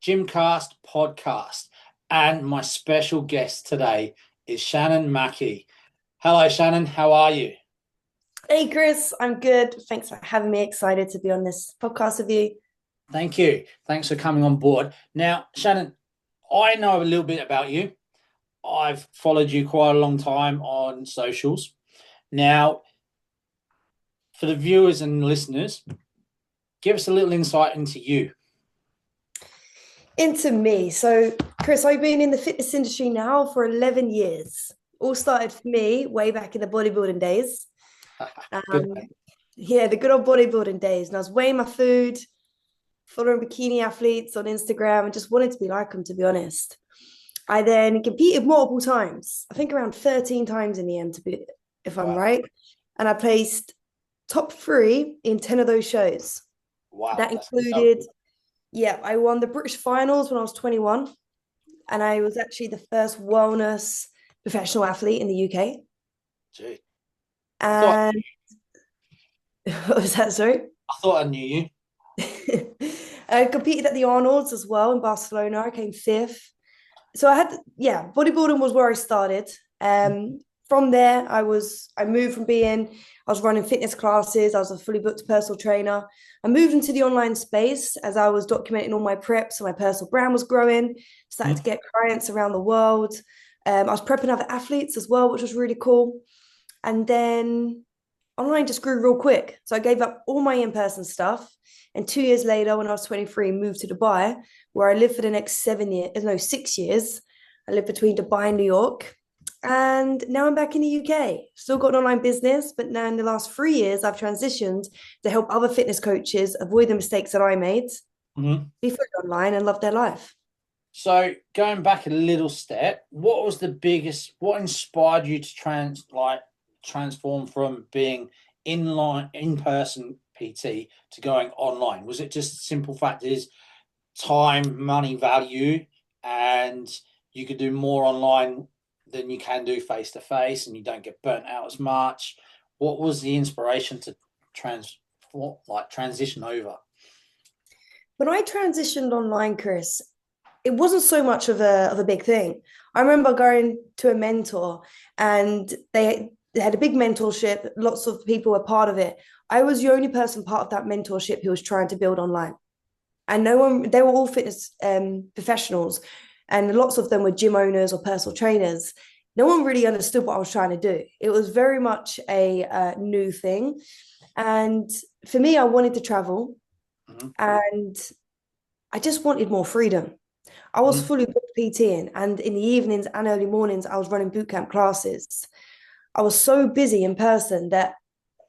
Gymcast podcast. And my special guest today is Shannon Mackie. Hello, Shannon. How are you? Hey Chris, I'm good. Thanks for having me. Excited to be on this podcast with you. Thank you. Thanks for coming on board. Now, Shannon, I know a little bit about you. I've followed you quite a long time on socials. Now, for the viewers and listeners, give us a little insight into you. Into me. So, Chris, I've been in the fitness industry now for 11 years. All started for me way back in the bodybuilding days. Good. Um, yeah, the good old bodybuilding days. And I was weighing my food, following bikini athletes on Instagram, and just wanted to be like them, to be honest. I then competed multiple times. I think around 13 times in the end, to be if I'm Wow. right. And I placed top three in 10 of those shows. Wow. That That's so included, yeah, I won the British finals when I was 21, and I was actually the first wellness professional athlete in the UK. gee. I thought And what was that, sorry? I thought I knew you. I competed at the Arnolds as well in Barcelona. I came fifth. So I had, yeah, bodybuilding was where I started. From there, I moved from being, I was running fitness classes, I was a fully booked personal trainer. I moved into the online space as I was documenting all my preps, so my personal brand was growing, started to Mhm. get clients around the world. I was prepping other athletes as well, which was really cool. And then online just grew real quick. So I gave up all my in-person stuff. And 2 years later, when I was 23, moved to Dubai, where I lived for the next 7 years, no, 6 years. I lived between Dubai and New York. And now I'm back in the UK. Still got an online business, but now in the last 3 years, I've transitioned to help other fitness coaches avoid the mistakes that I made, Mhm. be fully online and love their life. So going back a little step, what inspired you to transform from being in person PT to going online? Was it just the simple fact is time, money, value, and you could do more online than you can do face to face, and you don't get burnt out as much? What was the inspiration to transition over? When I transitioned online, Chris, it wasn't so much of a big thing. I remember going to a mentor and they had a big mentorship, lots of people were part of it. I was the only person part of that mentorship who was trying to build online. And no one, they were all fitness professionals, and lots of them were gym owners or personal trainers. No one really understood what I was trying to do. It was very much a new thing. And for me, I wanted to travel Mhm. and I just wanted more freedom. I was Mhm. fully booked PTing, and in the evenings and early mornings, I was running bootcamp classes. I was so busy in person that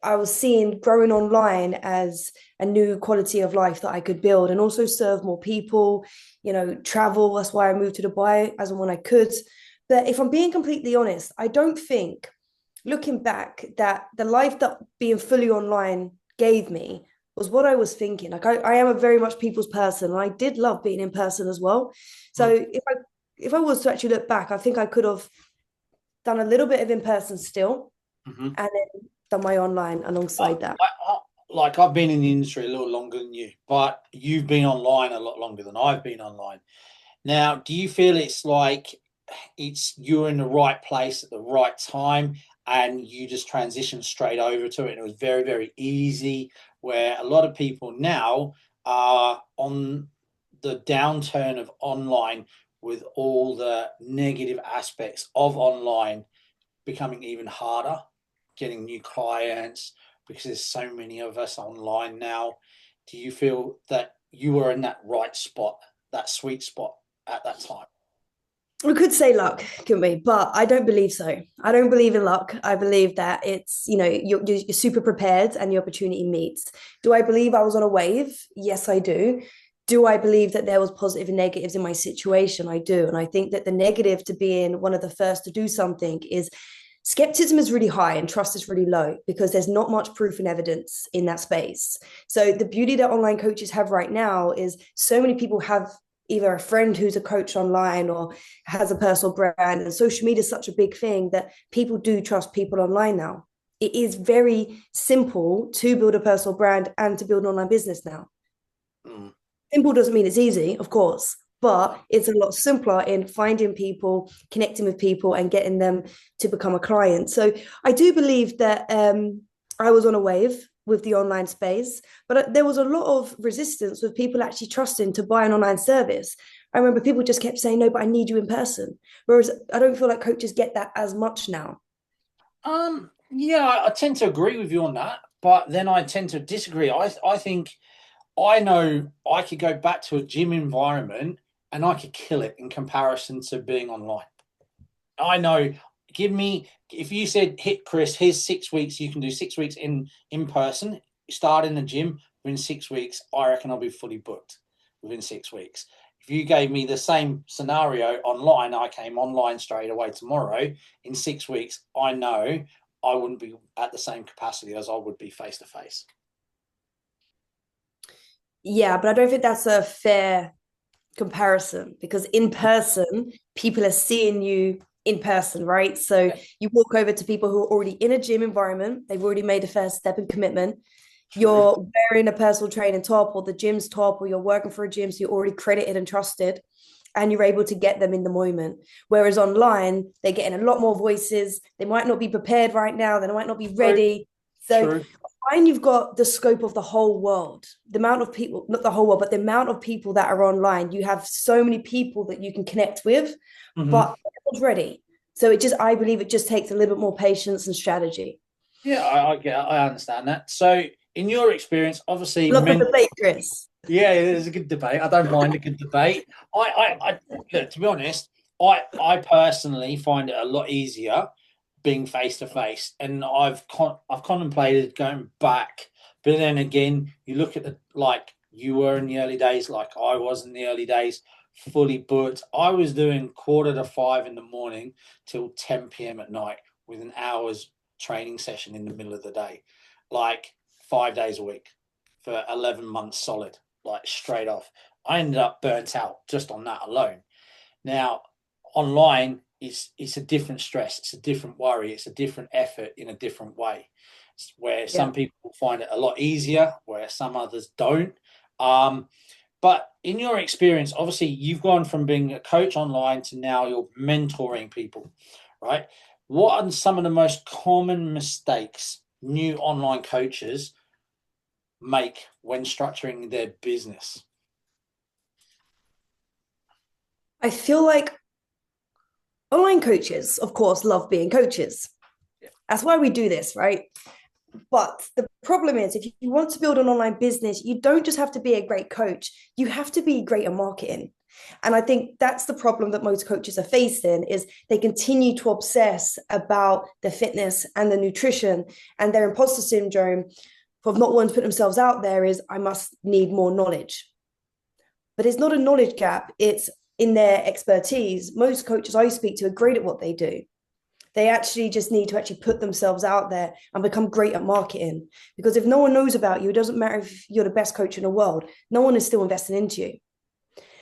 I was seeing growing online as a new quality of life that I could build and also serve more people, travel. That's why I moved to Dubai as and when I could. But if I'm being completely honest, I don't think, looking back, that the life that being fully online gave me was what I was thinking. Like I am a very much people's person, and I did love being in person as well. So if I was to actually look back, I think I could have done a little bit of in person still, Mhm. and then done my online I, alongside that. like I've been in the industry a little longer than you, but you've been online a lot longer than I've been online. Now, do you feel it's like it's you're in the right place at the right time and you just transition straight over to it and it was very, very easy, where a lot of people now are on the downturn of online with all the negative aspects of online becoming even harder, getting new clients because there's so many of us online now. Do you feel that you were in that right spot, that sweet spot at that time? We could say luck, couldn't we? But I don't believe so. I don't believe in luck. I believe that it's, you're super prepared and the opportunity meets. Do I believe I was on a wave? Yes, I do. Do I believe that there was positive and negatives in my situation? I do. And I think that the negative to being one of the first to do something is skepticism is really high and trust is really low because there's not much proof and evidence in that space. So the beauty that online coaches have right now is so many people have either a friend who's a coach online or has a personal brand, and social media is such a big thing that people do trust people online now. It is very simple to build a personal brand and to build an online business now. Mm. Simple doesn't mean it's easy, of course, but it's a lot simpler in finding people, connecting with people, and getting them to become a client. So I do believe that I was on a wave with the online space, but there was a lot of resistance with people actually trusting to buy an online service. I remember people just kept saying, no, but I need you in person. Whereas I don't feel like coaches get that as much now. Yeah, I tend to agree with you on that, but then I tend to disagree. I think I know I could go back to a gym environment and I could kill it in comparison to being online. I know. Give me if you said hit Chris, here's 6 weeks. You can do 6 weeks in person. Start in the gym within 6 weeks. I reckon I'll be fully booked within 6 weeks. If you gave me the same scenario online, I came online straight away tomorrow. In 6 weeks, I know I wouldn't be at the same capacity as I would be face to face. Yeah, but I don't think that's a fair comparison because in person, people are seeing you in person, right? So you walk over to people who are already in a gym environment, they've already made a first step in commitment. True. You're wearing a personal training top or the gym's top, or you're working for a gym, so you're already credited and trusted, and you're able to get them in the moment. Whereas online, they're getting a lot more voices. They might not be prepared right now, they might not be True. ready. So True. and you've got the scope of the whole world, the amount of people, not the whole world, but the amount of people that are online. You have so many people that you can connect with, Mm-hmm. but everyone's ready. So it just, I believe it just takes a little bit more patience and strategy. Yeah, I get, I understand that. So, in your experience, obviously, Love the men. debate, Chris. Yeah, it's a good debate. I don't mind a good debate. I look, to be honest, I personally find it a lot easier being face to face, and I've contemplated going back, but then again, you look at the like you were in the early days, like I was in the early days, fully booked. I was doing 4:45 in the morning till 10 p.m. at night with an hour's training session in the middle of the day, like 5 days a week for 11 months solid, like straight off. I ended up burnt out just on that alone. Now, online, it's a different stress, it's a different worry, it's a different effort in a different way. Where Yeah. some people find it a lot easier, where some others don't. Um, but in your experience, obviously, you've gone from being a coach online to now you're mentoring people, right? What are some of the most common mistakes new online coaches make when structuring their business? I feel like online coaches, of course, love being coaches. Yeah. That's why we do this, right? But the problem is, if you want to build an online business, you don't just have to be a great coach, you have to be great at marketing. And I think that's the problem that most coaches are facing is they continue to obsess about the fitness and the nutrition, and their imposter syndrome of not wanting to put themselves out there is I must need more knowledge. But it's not a knowledge gap, it's in their expertise. Most coaches I speak to are great at what they do. They actually just need to actually put themselves out there and become great at marketing. Because if no one knows about you, it doesn't matter if you're the best coach in the world, no one is still investing into you.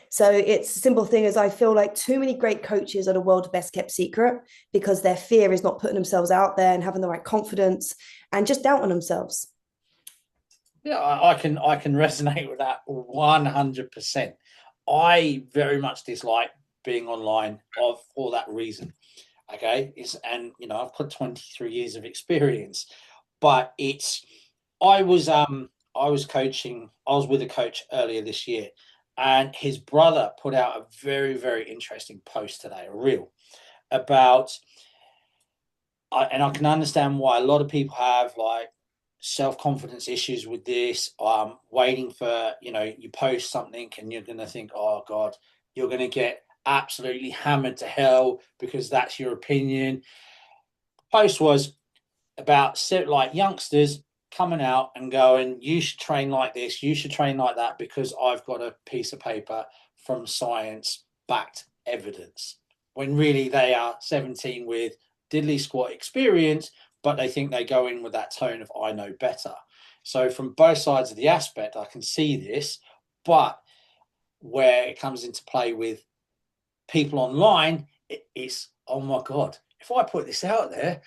So it's a simple thing as I feel like too many great coaches are the world's best kept secret because their fear is not putting themselves out there and having the right confidence and just doubting themselves. Yeah, I can resonate with that 100%. I very much dislike being online of for that reason. Okay, I've got 23 years of experience, but it's I was coaching, I was with a coach earlier this year, and his brother put out a very interesting post today, a reel about and I can understand why a lot of people have like self-confidence issues with this. Waiting for, you post something and you're gonna think, oh God, you're gonna get absolutely hammered to hell because that's your opinion. Post was about like youngsters coming out and going, you should train like this, you should train like that because I've got a piece of paper from science backed evidence. When really they are 17 with diddly squat experience, but they think they go in with that tone of I know better. So from both sides of the aspect, I can see this, but where it comes into play with people online, it's oh my God, if I put this out there,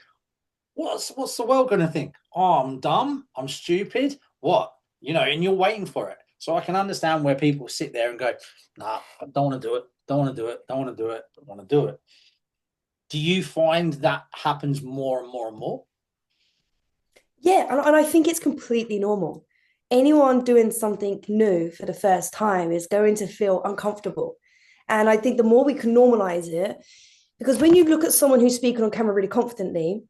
what's the world going to think? Oh, I'm dumb. I'm stupid. What? And you're waiting for it. So I can understand where people sit there and go, nah, I don't want to do it, don't want to do it, don't want to do it, don't want to do it. Do you find that happens more and more and more? Yeah, and I think it's completely normal. Anyone doing something new for the first time is going to feel uncomfortable. And I think the more we can normalize it, because when you look at someone who's speaking on camera really confidently,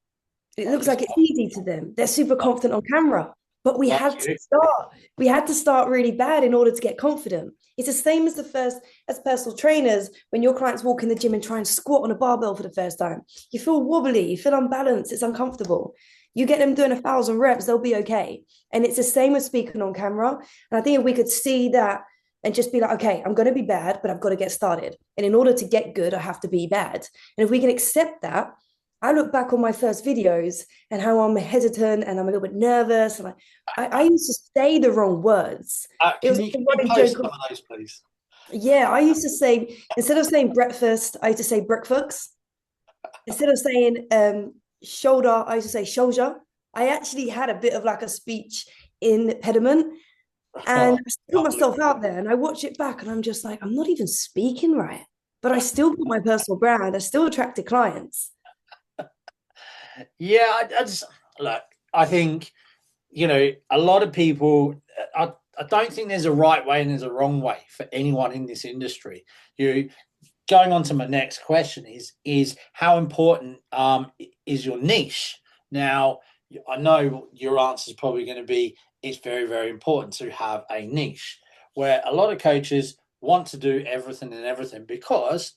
it Like looks you, like it's easy to them. They're super confident on camera. But we like had to you. start. We had to start really bad in order to get confident. It's the same as the first as personal trainers when your clients walk in the gym and try and squat on a barbell for the first time. You feel wobbly, you feel unbalanced, it's uncomfortable. You get them doing 1,000 reps, they'll be okay. And it's the same with speaking on camera. And I think if we could see that and just be like, okay, I'm going to be bad, but I've got to get started. And in order to get good, I have to be bad. And if we can accept that, I look back on my first videos and how I'm hesitant and I'm a little bit nervous. And I used to say the wrong words. It was Can like a you running post joke some of, of those, please? yeah, I used to say, instead of saying breakfast, I used to say breakfast. Instead of saying shoulder, I used to say shoulder. I actually had a bit of like a speech impediment. And Oh, I put can't believe myself out there and I watch it back and I'm just like, I'm not even speaking right. But I still put my personal brand. I still attracted clients. it. Yeah, I just look. I think a lot of people. I don't think there's a right way and there's a wrong way for anyone in this industry. You Going on to my next question is how important is your niche? Now, I know your answer is probably going to be it's very, very important to have a niche where a lot of coaches want to do everything and everything because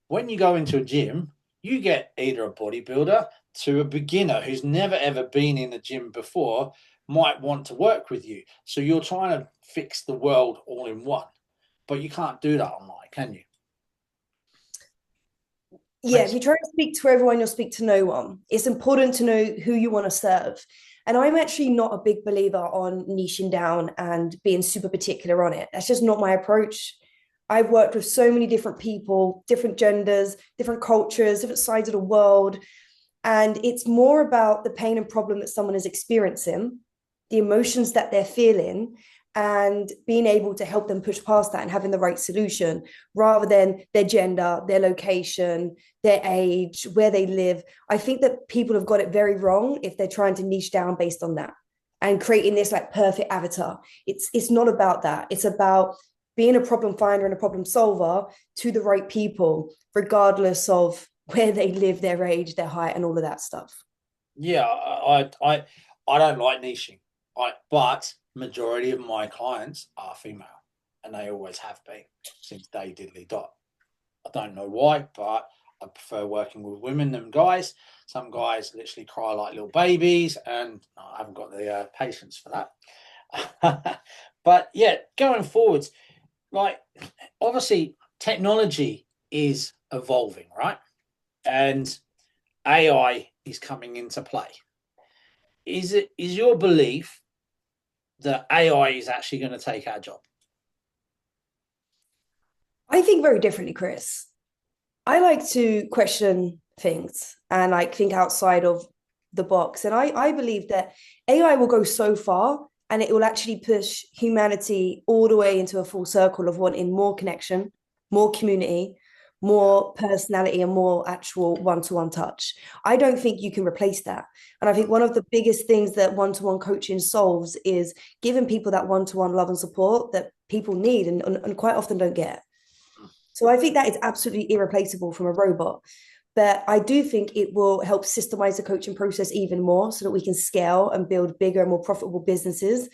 when you go into a gym, you get either a bodybuilder to a beginner who's never ever been in a gym before might want to work with you. So you're trying to fix the world all in one, but you can't do that online, can you? Yeah, if Makes you try to speak to everyone, you'll speak to no one. It's important to know who you want to serve. And I'm actually not a big believer on niching down and being super particular on it. That's just not my approach. I've worked with so many different people, different genders, different cultures, different sides of the world. And it's more about the pain and problem that someone is experiencing, the emotions that they're feeling, and being able to help them push past that and having the right solution rather than their gender, their location, their age, where they live. I think that people have got it very wrong if they're trying to niche down based on that and creating this like perfect avatar. It's not about that. It's about being a problem finder and a problem solver to the right people, regardless of where they live, their age, their height, and all of that stuff. Yeah, I don't like niching. But majority of my clients are female, and they always have been since day diddly dot. I don't know why, but I prefer working with women than guys. Some guys literally cry like little babies, and I haven't got the patience for that. But yeah, going forwards, like obviously technology is evolving, right? And AI is coming into play. Is your belief that AI is actually going to take our job? I think very differently, Chris. I like to question things and like think outside of the box. And I believe that AI will go so far and it will actually push humanity all the way into a full circle of wanting more connection, more community, more personality, and more actual one-to-one touch. I don't think you can replace that. And I think one of the biggest things that one-to-one coaching solves is giving people that one-to-one love and support that people need and quite often don't get. So I think that is absolutely irreplaceable from a robot. But I do think it will help systemize the coaching process even more so that we can scale and build bigger and more profitable businesses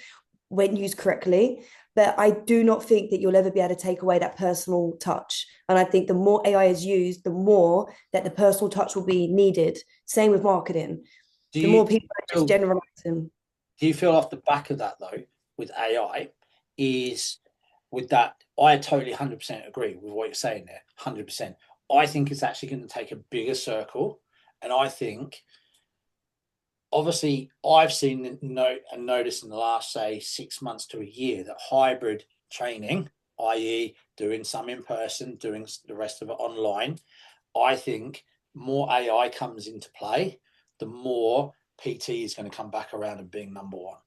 when used correctly. But I do not think that you'll ever be able to take away that personal touch. And I think the more AI is used, the more that the personal touch will be needed. Same with marketing. Do The you, more do you people are just feel generalizing. do you feel off the back of that though with AI is with that? I totally 100% agree with what you're saying there. 100%. I think it's actually going to take a bigger circle, and I think obviously I've seen and noticed in the last say 6 months to a year that hybrid training, i.e., doing some in person, doing the rest of it online. I think more AI comes into play, the more PT is going to come back around and being number one,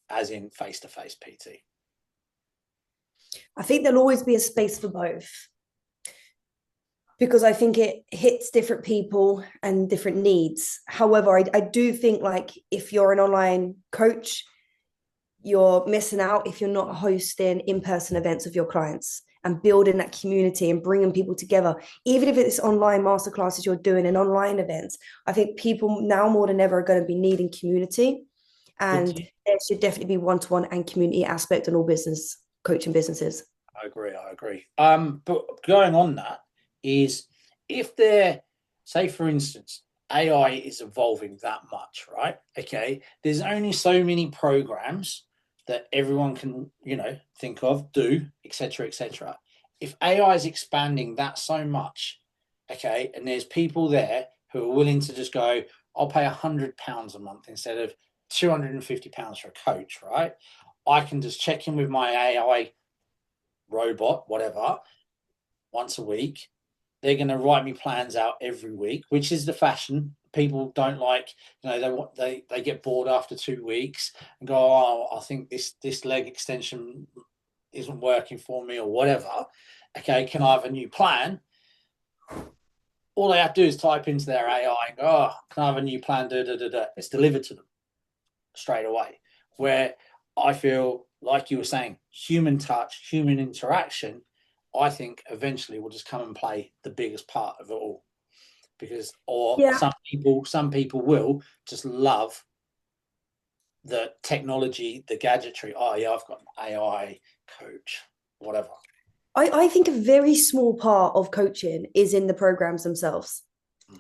as in face to face PT. I think there'll always be a space for both because I think it hits different people and different needs. However, I do think like if you're an online coach, you're missing out if you're not hosting in-person events with your clients and building that community and bringing people together. Even if it's online masterclasses you're doing and online events, I think people now more than ever are going to be needing community, But and there should definitely be one-to-one and community aspect in all business coaching businesses. I agree. I agree. But going on that is if they're, say, for instance, AI is evolving that much, right? Okay, there's only so many programs that everyone can, think of, do, etc., etc. If AI is expanding that so much, okay, and there's people there who are willing to just go, I'll pay £100 a month instead of £250 for a coach, right? I can just check in with my AI robot, whatever, once a week. They're going to write me plans out every week, which is the fashion. People don't like, they get bored after 2 weeks and go, oh, I think this leg extension isn't working for me or whatever. Okay, can I have a new plan? All they have to do is type into their AI and go, oh, can I have a new plan? Da, da, da, da. It's delivered to them straight away. Where I feel like you were saying, human touch, human interaction, I think eventually will just come and play the biggest part of it all. Because or Yeah, some people will just love the technology, the gadgetry. Oh yeah, I've got an AI coach, whatever. I think a very small part of coaching is in the programs themselves. Mm.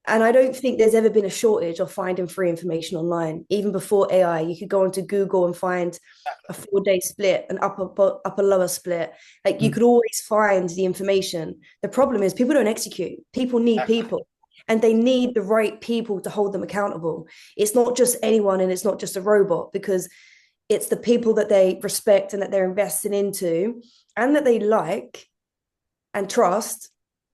And I don't think there's ever been a shortage of finding free information online. Even before AI, you could go onto Google and find a 4-day split, an upper lower split. Like you Mm. could always find the information. The problem is people don't execute. People need Exactly. people, and they need the right people to hold them accountable. It's not just anyone, and it's not just a robot, because it's the people that they respect and that they're investing into and that they like and trust,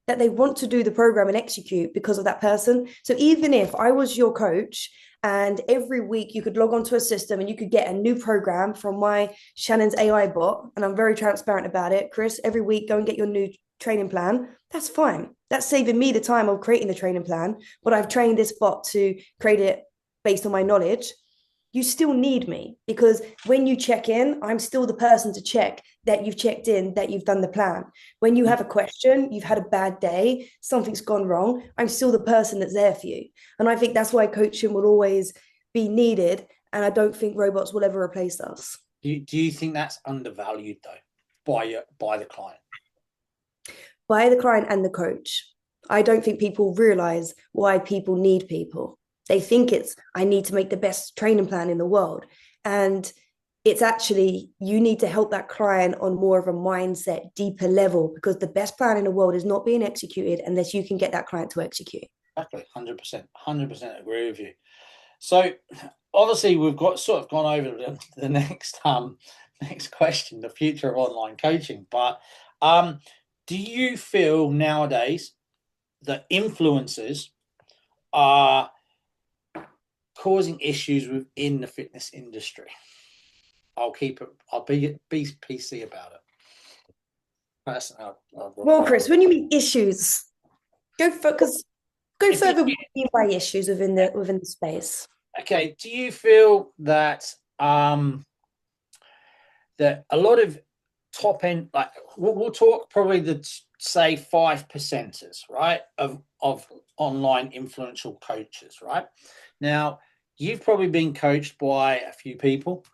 that they want to do the program and execute because of that person. So even if I was your coach and every week you could log onto a system and you could get a new program from my Shannon's AI bot, and I'm very transparent about it, Chris, every week go and get your new training plan, that's fine. That's saving me the time of creating the training plan, but I've trained this bot to create it based on my knowledge. You still need me, because when you check in, I'm still the person to check that you've checked in, that you've done the plan. When you have a question, you've had a bad day, something's gone wrong, I'm still the person that's there for you. And I think that's why coaching will always be needed. And I don't think robots will ever replace us. Do you think that's undervalued though by the client? By the client and the coach. I don't think people realize why people need people. They think it's, I need to make the best training plan in the world. And it's actually, you need to help that client on more of a mindset, deeper level, because the best plan in the world is not being executed unless you can get that client to execute. Exactly, 100%, 100% agree with you. So obviously we've got sort of gone over the next question, the future of online coaching. But do you feel nowadays that influencers are causing issues within the fitness industry? I'll be PC about it. Personally, Well, Chris, when you mean issues, go focus, go if you, further. What you mean by issues within the space? okay, do you feel that a lot of top end, like we'll talk probably the say 5%ers, right, of online influential coaches, right? Now, you've probably been coached by a few people,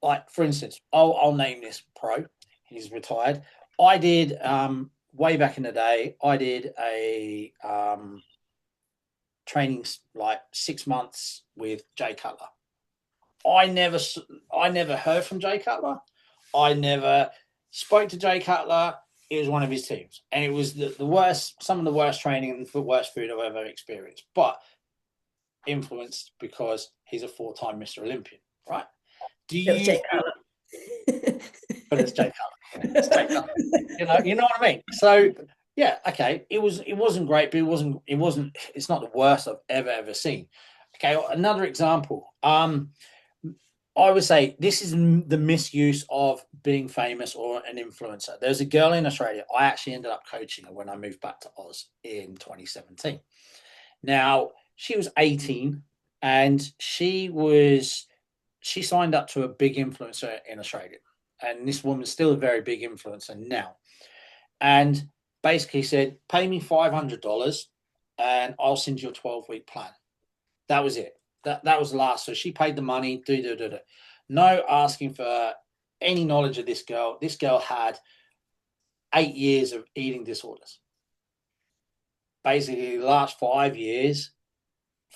like for instance, I'll name this pro. He's retired. I did way back in the day. I did a training like 6 months with Jay Cutler. I never, I never heard from Jay Cutler. I never spoke to Jay Cutler. It was one of his teams, and it was the worst, some of the worst training and the worst food I've ever experienced. But influenced because he's a 4-time Mr. Olympian, right? Do It was you? Jake Cutler. But it's Jay Cutler. It's Jay Cutler. You know what I mean. So yeah, okay. It wasn't great, but it wasn't. It's not the worst I've ever seen. Okay, another example. I would say this is the misuse of being famous or an influencer. There's a girl in Australia. I actually ended up coaching her when I moved back to Oz in 2017. Now, she was 18 and she signed up to a big influencer in Australia. And this woman's still a very big influencer now. And basically said, pay me $500 and I'll send you a 12-week plan. That was it. That was the last. So she paid the money, no asking for any knowledge of this girl. This girl had 8 years of eating disorders. Basically, the last 5 years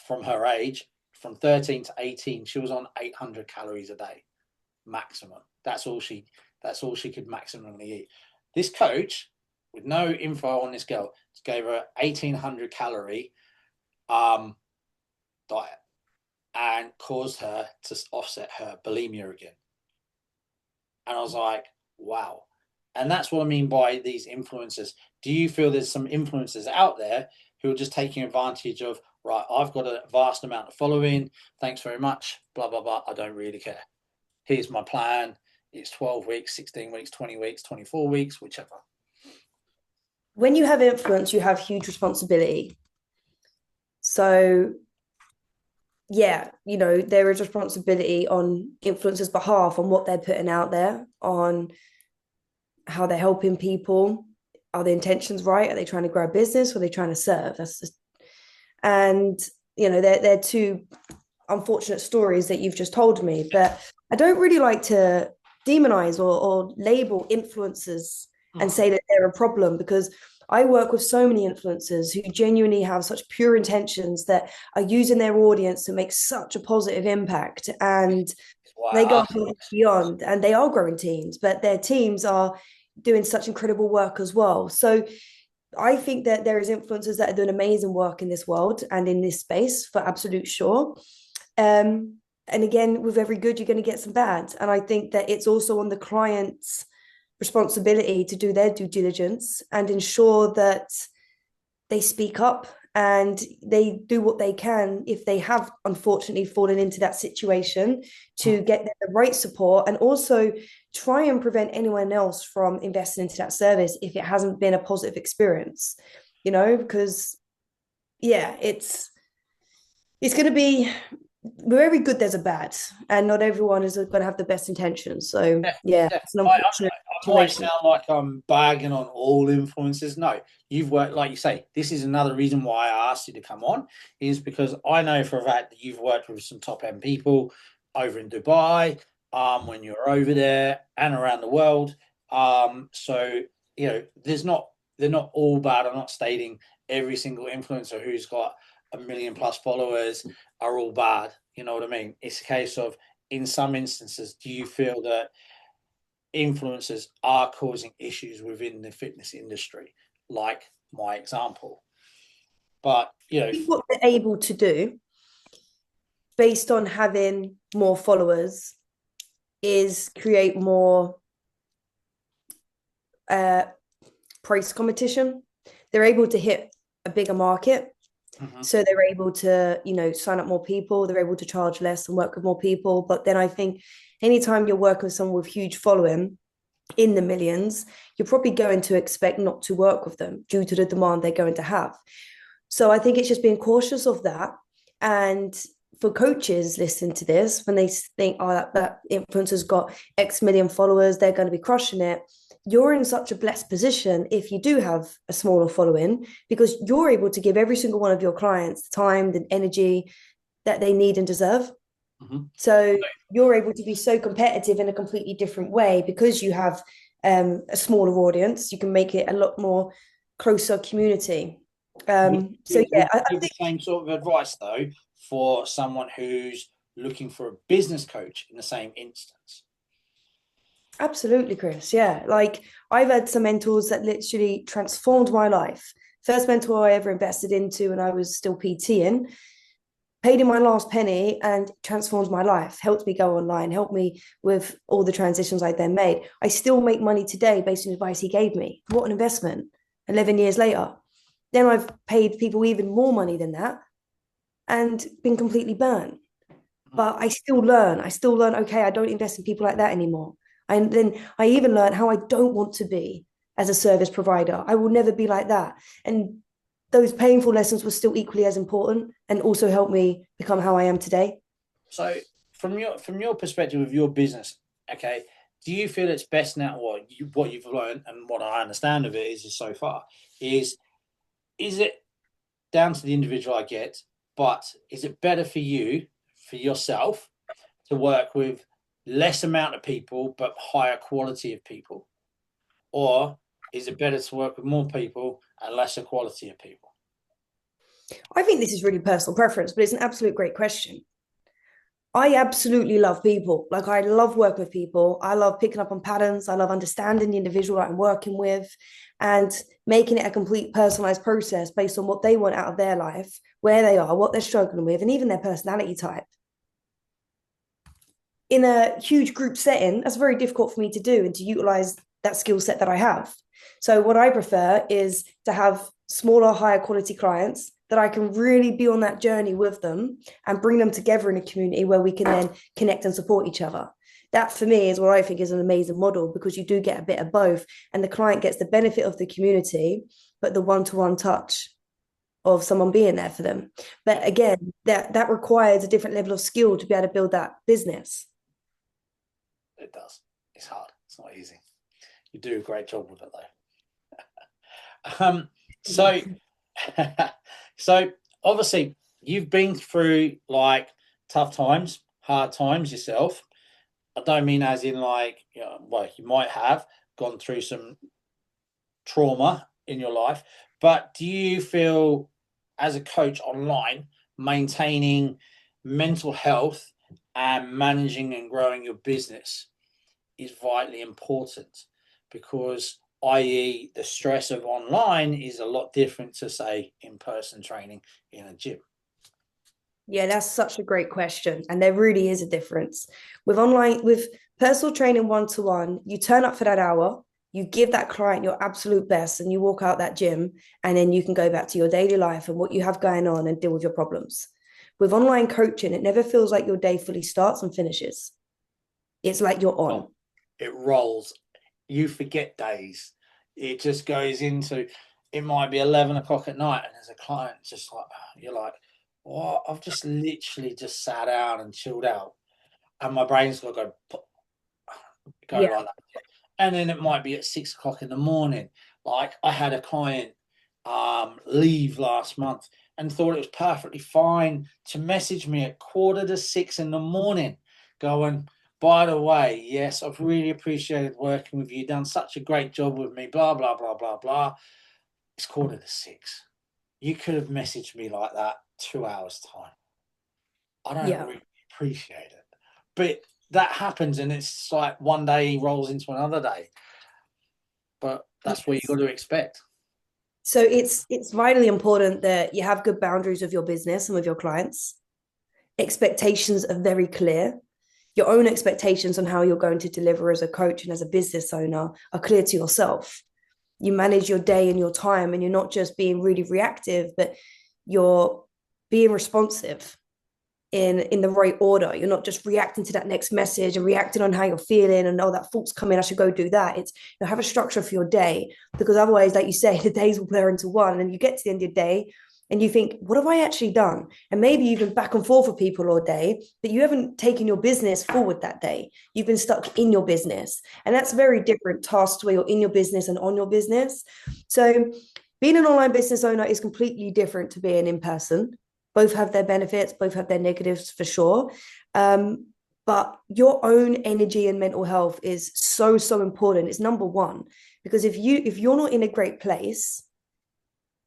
from her age, from 13 to 18, she was on 800 calories a day, maximum. That's all she could maximally eat. This coach, with no info on this girl, gave her 1,800 calorie diet and caused her to offset her bulimia again. And I was like, wow. And that's what I mean by these influencers. Do you feel there's some influencers out there who are just taking advantage of, right, I've got a vast amount of following, thanks very much, blah, blah, blah, I don't really care. Here's my plan. It's 12 weeks, 16 weeks, 20 weeks, 24 weeks, whichever. When you have influence, you have huge responsibility. So yeah, there is responsibility on influencers' behalf on what they're putting out there, on how they're helping people. Are the intentions right? Are they trying to grow a business or are they trying to serve? And they're two unfortunate stories that you've just told me. But I don't really like to demonize or label influencers and say that they're a problem, because I work with so many influencers who genuinely have such pure intentions that are using their audience to make such a positive impact. And they go beyond, and they are growing teams, but their teams are doing such incredible work as well. So I think that there is influencers that are doing amazing work in this world and in this space, for absolute sure. And again, with every good, you're going to get some bad. And I think that it's also on the client's responsibility to do their due diligence and ensure that they speak up and they do what they can, if they have unfortunately fallen into that situation, to get the right support, and also try and prevent anyone else from investing into that service if it hasn't been a positive experience, because it's going to be, with every good there's a bad, and not everyone is going to have the best intentions. So it's an unfortunate I might sound like I'm bagging on all influencers. No, you've worked, like you say, this is another reason why I asked you to come on, is because I know for a fact that you've worked with some top end people over in Dubai, when you're over there and around the world. So they're not all bad. I'm not stating every single influencer who's got 1 million plus followers are all bad. You know what I mean? It's a case of, in some instances, do you feel that influencers are causing issues within the fitness industry, like my example? But what they're able to do based on having more followers is create more price competition. They're able to hit a bigger market. So they're able to, sign up more people. They're able to charge less and work with more people. But then I think anytime you're working with someone with huge following in the millions, you're probably going to expect not to work with them due to the demand they're going to have. So I think it's just being cautious of that. And for coaches listening to this, when they think, oh, that influencer's got X million followers, they're going to be crushing it. You're in such a blessed position if you do have a smaller following, because you're able to give every single one of your clients the time, the energy that they need and deserve. So you're able to be so competitive in a completely different way because you have a smaller audience. You can make it a lot more closer community. I think the same sort of advice though for someone who's looking for a business coach in the same instance. Absolutely, Chris. Yeah. Like, I've had some mentors that literally transformed my life. First mentor I ever invested into when I was still PTing, paid in my last penny and transformed my life, helped me go online, helped me with all the transitions I then made. I still make money today based on advice he gave me. What an investment 11 years later. Then I've paid people even more money than that and been completely burnt. But I still learn. Okay, I don't invest in people like that anymore. And then I even learned how I don't want to be as a service provider. I will never be like that. And those painful lessons were still equally as important and also helped me become how I am today. So from your perspective of your business, okay, do you feel it's best now? What you've learned and what I understand of it is so far is it down to the individual? I get, but is it better for you for yourself to work with less amount of people but higher quality of people, or is it better to work with more people and lesser quality of people? I think this is really personal preference, but it's an absolute great question. I absolutely love people. Like I love working with people. I love picking up on patterns. I love understanding the individual that I'm working with and making it a complete personalized process based on what they want out of their life, where they are, what they're struggling with, and even their personality type. In a huge group setting, that's very difficult for me to do and to utilize that skill set that I have. So what I prefer is to have smaller, higher quality clients that I can really be on that journey with them and bring them together in a community where we can then connect and support each other. That for me is what I think is an amazing model, because you do get a bit of both and the client gets the benefit of the community, but the one-to-one touch of someone being there for them. But again, that requires a different level of skill to be able to build that business. It does. It's hard. It's not easy. You do a great job with it though. So so obviously you've been through like tough times, hard times yourself. I don't mean as in like, well, you might have gone through some trauma in your life, but do you feel as a coach online, maintaining mental health and managing and growing your business is vitally important? Because i.e. the stress of online is a lot different to say in-person training in a gym. Yeah, that's such a great question. And there really is a difference. With personal training one to one, you turn up for that hour, you give that client your absolute best, and you walk out that gym, and then you can go back to your daily life and what you have going on and deal with your problems. With online coaching, it never feels like your day fully starts and finishes. It's like you're on. It rolls. You forget days. It just goes into, it might be 11 o'clock at night, and there's a client just like, you're like, what? I've just literally just sat down and chilled out. And my brain's got to go Yeah. like that. And then it might be at 6 o'clock in the morning. Like I had a client leave last month and thought it was perfectly fine to message me at 5:45 in the morning going, by the way, yes, I've really appreciated working with you. Done such a great job with me, blah, blah, blah, blah, blah. It's 5:45. You could have messaged me like that 2 hours time. I don't Yeah. really appreciate it. But that happens, and it's like one day rolls into another day. But that's what you got to expect. So it's vitally important that you have good boundaries with your business and with your clients. Expectations are very clear. Your own expectations on how you're going to deliver as a coach and as a business owner are clear to yourself. You manage your day and your time, and you're not just being really reactive, but you're being responsive in the right order. You're not just reacting to that next message and reacting on how you're feeling and, oh, that thought's coming, I should go do that. It's, have a structure for your day, because otherwise, like you say, the days will blur into one, and you get to the end of your day and you think, what have I actually done? And maybe you've been back and forth with people all day, but you haven't taken your business forward that day. You've been stuck in your business. And that's very different tasks where you're in your business and on your business. So being an online business owner is completely different to being in person. Both have their benefits, both have their negatives for sure. But your own energy and mental health is so, so important. It's number one, because if you're not in a great place,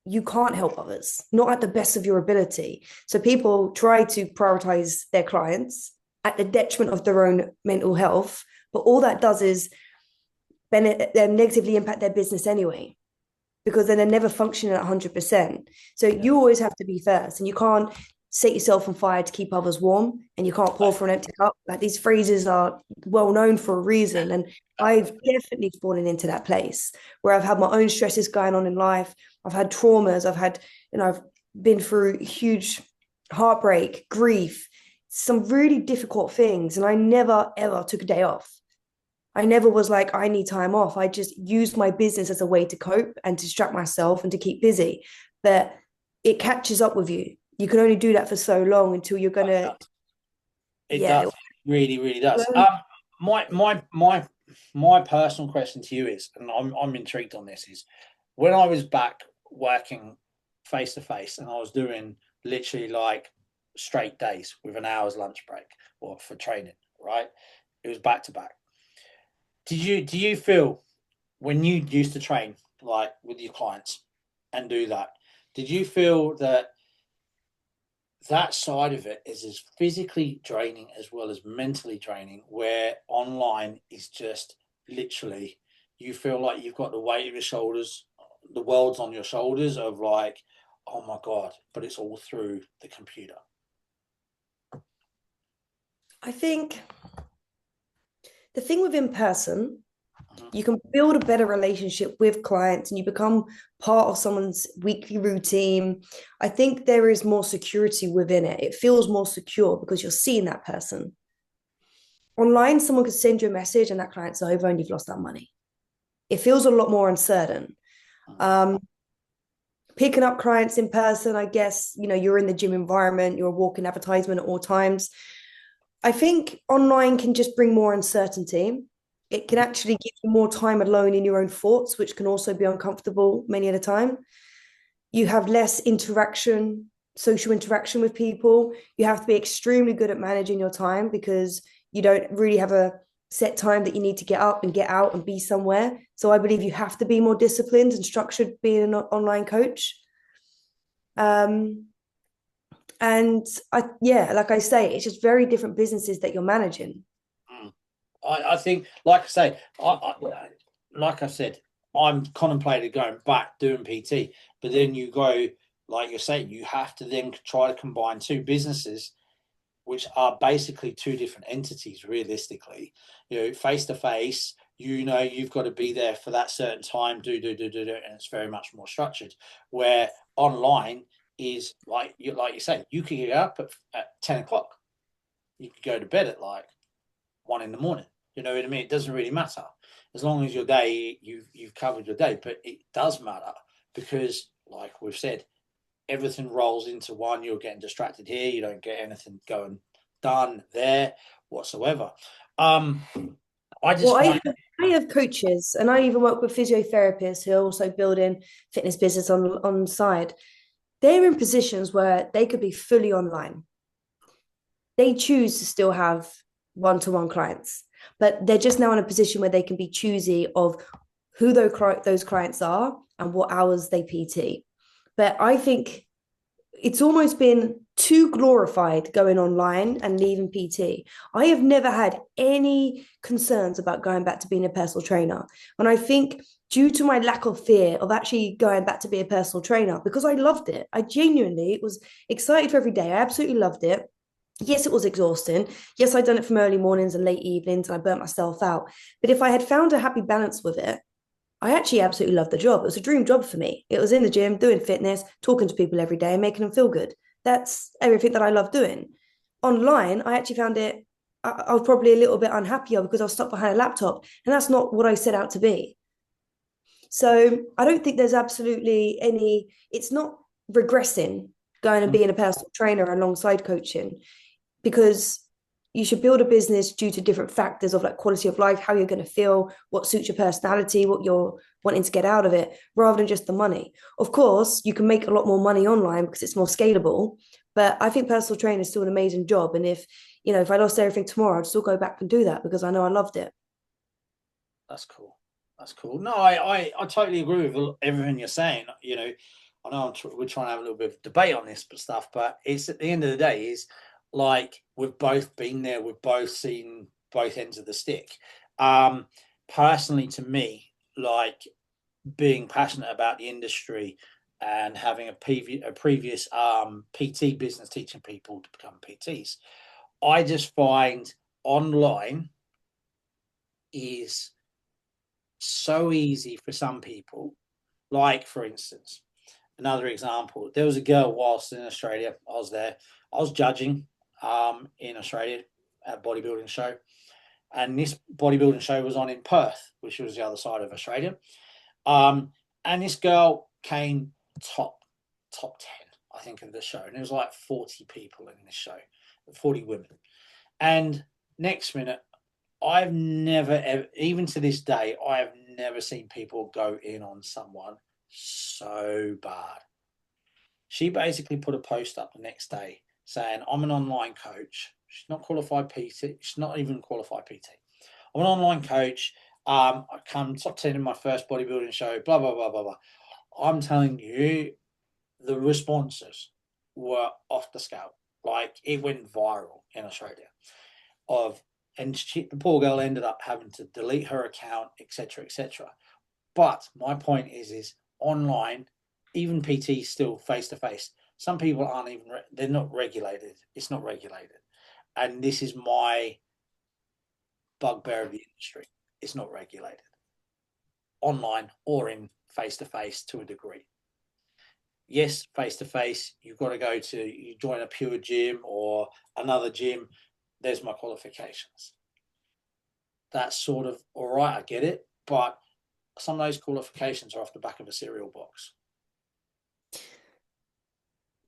you can't help others, not at the best of your ability. So people try to prioritize their clients at the detriment of their own mental health, but all that does is negatively impact their business anyway, because then they're never functioning at 100%. So you always have to be first, and you can't set yourself on fire to keep others warm, and you can't pour from an empty cup. Like, these phrases are well known for a reason. And I've definitely fallen into that place where I've had my own stresses going on in life. I've had traumas. I've been through huge heartbreak, grief, some really difficult things. And I never, ever took a day off. I never was like, I need time off. I just used my business as a way to cope and to distract myself and to keep busy. But it catches up with you. You can only do that for so long until you're gonna, It yeah. does. It really, really does. My my my my personal question to you is, and I'm intrigued on this, is when I was back working face to face and I was doing literally like straight days with an hour's lunch break or for training, right? It was back to back. Do you feel when you used to train like with your clients and do that, did you feel that that side of it is as physically draining as well as mentally draining, where online is just literally you feel like you've got the weight of your shoulders, the world's on your shoulders of like, oh my God, but it's all through the computer. I think the thing with in person, Mhm. you can build a better relationship with clients and you become part of someone's weekly routine. I think there is more security within it. It feels more secure because you're seeing that person. Online, someone could send you a message and that client's over and you've lost that money. It feels a lot more uncertain. Mhm. Um, Picking up clients in person, I guess, you're in the gym environment, you're a walking advertisement at all times. I think online can just bring more uncertainty. It can actually give you more time alone in your own thoughts, which can also be uncomfortable many at a time. You have less interaction, social interaction with people. You have to be extremely good at managing your time because you don't really have a set time that you need to get up and get out and be somewhere. So I believe you have to be more disciplined and structured being an online coach. Um, and yeah, like I say, it's just very different businesses that you're managing. Mm. I think, like I say, like I said, I'm contemplating going back doing PT, but then you go, like you're saying, you have to then try to combine two businesses, which are basically two different entities, realistically. Face to face, you've got to be there for that certain time, do, and it's very much more structured. Where online is like you say, you can get up at 10 o'clock, you could go to bed at like 1 in the morning. You know what I mean? It doesn't really matter as long as your day you've covered your day. But it does matter because, like we've said, everything rolls into one. You're getting distracted here. You don't get anything going done there whatsoever. Um, I Well, just find. I have coaches and I even work with physiotherapists who are also building fitness business on the side. They're in positions where they could be fully online. They choose to still have one-to-one clients, but they're just now in a position where they can be choosy of who those clients are and what hours they PT. But I think it's almost been too glorified going online and leaving PT. I have never had any concerns about going back to being a personal trainer. And I think due to my lack of fear of actually going back to be a personal trainer, because I loved it, I genuinely was excited for every day. I absolutely loved it. Yes, it was exhausting. Yes, I'd done it from early mornings and late evenings and I burnt myself out. But if I had found a happy balance with it, I actually absolutely loved the job. It was a dream job for me. It was in the gym, doing fitness, talking to people every day, and making them feel good. That's everything that I love doing. Online, I actually found it, I was probably a little bit unhappier because I was stuck behind a laptop, and that's not what I set out to be. So I don't think there's absolutely it's not regressing going and being a personal trainer alongside coaching because you should build a business due to different factors of like quality of life, how you're going to feel, what suits your personality, what you're wanting to get out of it, rather than just the money. Of course, you can make a lot more money online because it's more scalable, but I think personal training is still an amazing job. And if I lost everything tomorrow, I'd still go back and do that because I know I loved it. That's cool. That's cool. No, I totally agree with everything you're saying. I know we're trying to have a little bit of debate on this but stuff, but it's at the end of the day is like we've both been there, we've both seen both ends of the stick. Um, Personally, to me, like being passionate about the industry and having a previous PT business teaching people to become PTs, I just find online is so easy for some people. Like, for instance, another example, there was a girl whilst in Australia, I was judging in Australia at a bodybuilding show. and this bodybuilding show was on in Perth, which was the other side of Australia. And this girl came top 10, I think, of the show, and it was like 40 people in this show, 40 women. And next minute, I've never, ever, even to this day, I have never seen people go in on someone so bad. She basically put a post up the next day saying, I'm an online coach. She's not qualified PT. She's not even qualified PT. I'm an online coach. I come top 10 in my first bodybuilding show, blah, blah, blah, blah, blah. I'm telling you, the responses were off the scale. Like, it went viral in Australia. And the poor girl ended up having to delete her account, etc., etc. But my point is online, even PT still face to face. Some people aren't even, they're not regulated. It's not regulated. And this is my bugbear of the industry. It's not regulated online or in face to face to a degree. Yes, face to face, you've got to go to, you join a pure gym or another gym. There's my qualifications. That's sort of all right, I get it. But some of those qualifications are off the back of a cereal box.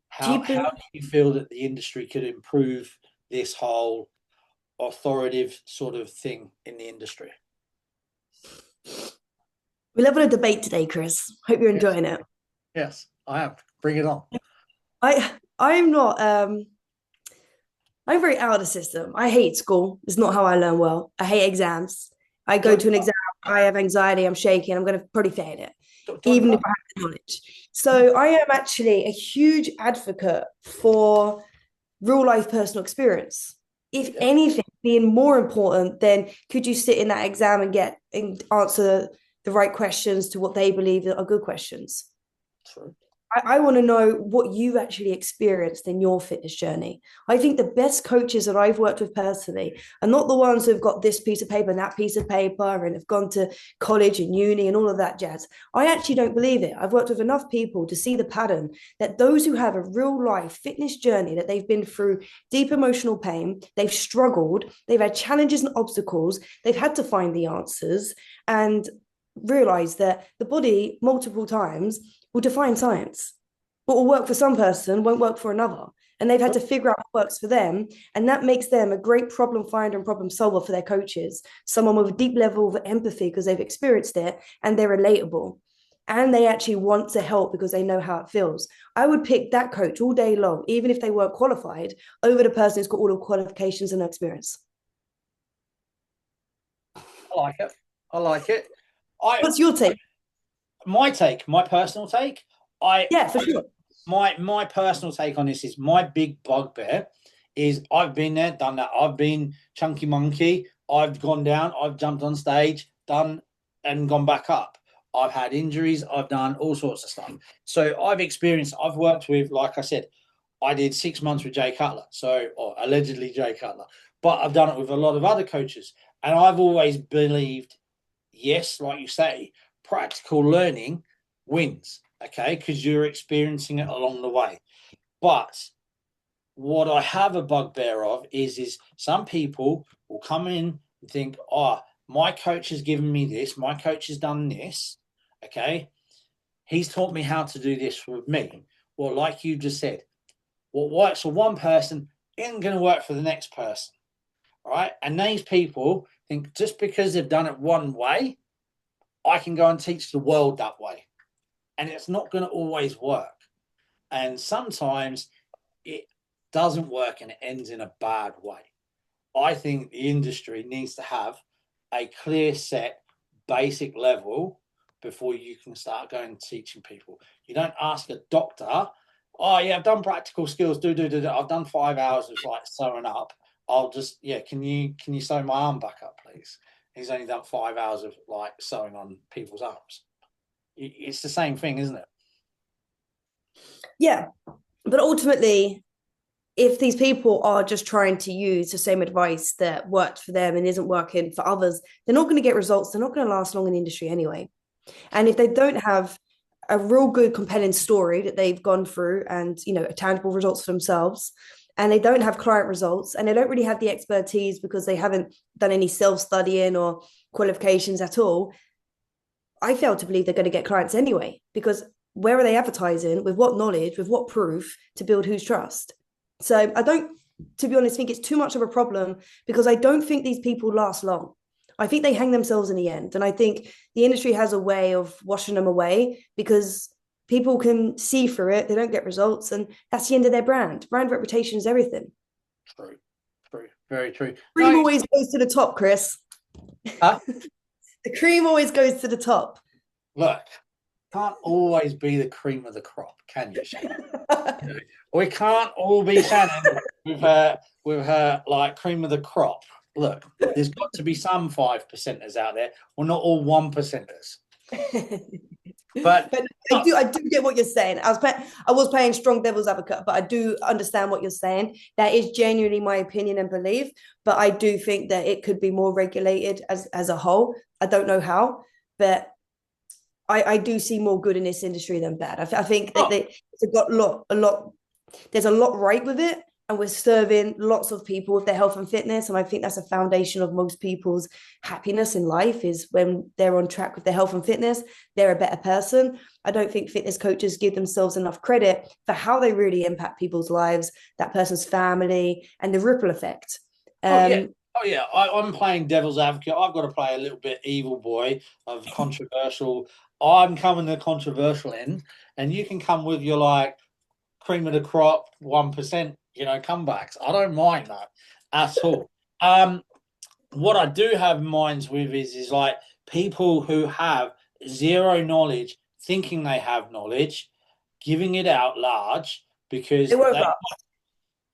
How do you feel that the industry could improve this whole authoritative sort of thing in the industry? We're having a debate today, Chris. Hope you're enjoying it. Yes, I am. Bring it on. I'm not I'm very out of the system. I hate school. It's not how I learn well. I hate exams. I go to an exam, I have anxiety, I'm shaking, I'm going to probably fail it, even if I have the knowledge. So I am actually a huge advocate for real life personal experience. If anything, being more important than could you sit in that exam and answer the right questions to what they believe are good questions. True. I want to know what you've actually experienced in your fitness journey. I think the best coaches that I've worked with personally are not the ones who've got this piece of paper and that piece of paper and have gone to college and uni and all of that jazz. I actually don't believe it. I've worked with enough people to see the pattern that those who have a real life fitness journey, that they've been through deep emotional pain, they've struggled, they've had challenges and obstacles, they've had to find the answers and realize that the body multiple times will define science. What will work for some person won't work for another. And they've had to figure out what works for them. And that makes them a great problem finder and problem solver for their coaches. Someone with a deep level of empathy because they've experienced it and they're relatable. And they actually want to help because they know how it feels. I would pick that coach all day long, even if they weren't qualified, over the person who's got all the qualifications and experience. I like it. I like it. What's your take? My personal take. Yeah, for sure. My personal take on this is my big bugbear is I've been there, done that. I've been chunky monkey. I've gone down. I've jumped on stage, done and gone back up. I've had injuries. I've done all sorts of stuff. So I've worked with, like I said, I did 6 months with Jay Cutler. Or allegedly Jay Cutler, but I've done it with a lot of other coaches. And I've always believed, yes, like you say, practical learning wins, okay, because you're experiencing it along the way. But what I have a bugbear of is some people will come in and think, oh, my coach has given me this, my coach has done this, okay, he's taught me how to do this with me. Well, like you just said, what works for one person isn't going to work for the next person, right? And these people think just because they've done it one way, I can go and teach the world that way. And it's not going to always work. And sometimes it doesn't work and it ends in a bad way. I think the industry needs to have a clear set basic level before you can start going and teaching people. You don't ask a doctor, oh yeah, I've done practical skills, do. I've done 5 hours of like sewing up. I'll just, can you sew my arm back up, please? He's only done 5 hours of like sewing on people's arms. It's the same thing, isn't it? Yeah, but ultimately, if these people are just trying to use the same advice that worked for them and isn't working for others, they're not going to get results. They're not going to last long in the industry anyway. And if they don't have a real good, compelling story that they've gone through and, tangible results for themselves, and they don't have client results, and they don't really have the expertise because they haven't done any self-studying or qualifications at all, I fail to believe they're going to get clients anyway, because where are they advertising, with what knowledge, with what proof to build whose trust? So I don't, to be honest, think it's too much of a problem, because I don't think these people last long. I think they hang themselves in the end. And I think the industry has a way of washing them away, because people can see through it, they don't get results, and that's the end of their brand. Brand reputation is everything. True, true, very true. Cream No, always goes to the top, Chris. huh? The cream always goes to the top. Look, can't always be the cream of the crop, can you, Shannon? We can't all be Shannon with her like cream of the crop. Look, there's got to be some 5%ers out there. Well, not all 1%ers. But I do get what you're saying. I was playing strong devil's advocate, but I do understand what you're saying. That is genuinely my opinion and belief. But I do think that it could be more regulated as a whole. I don't know how, but I do see more good in this industry than bad. I think that it's got a lot. There's a lot right with it, and we're serving lots of people with their health and fitness. And I think that's a foundation of most people's happiness in life, is when they're on track with their health and fitness, they're a better person. I don't think fitness coaches give themselves enough credit for how they really impact people's lives, that person's family, and the ripple effect. Oh yeah, I'm playing devil's advocate. I've got to play a little bit evil boy of controversial. I'm coming the controversial end, and you can come with your like cream of the crop 1%, comebacks. I don't mind that at all. What I do have minds with is like people who have zero knowledge, thinking they have knowledge, giving it out large because It won't they. last.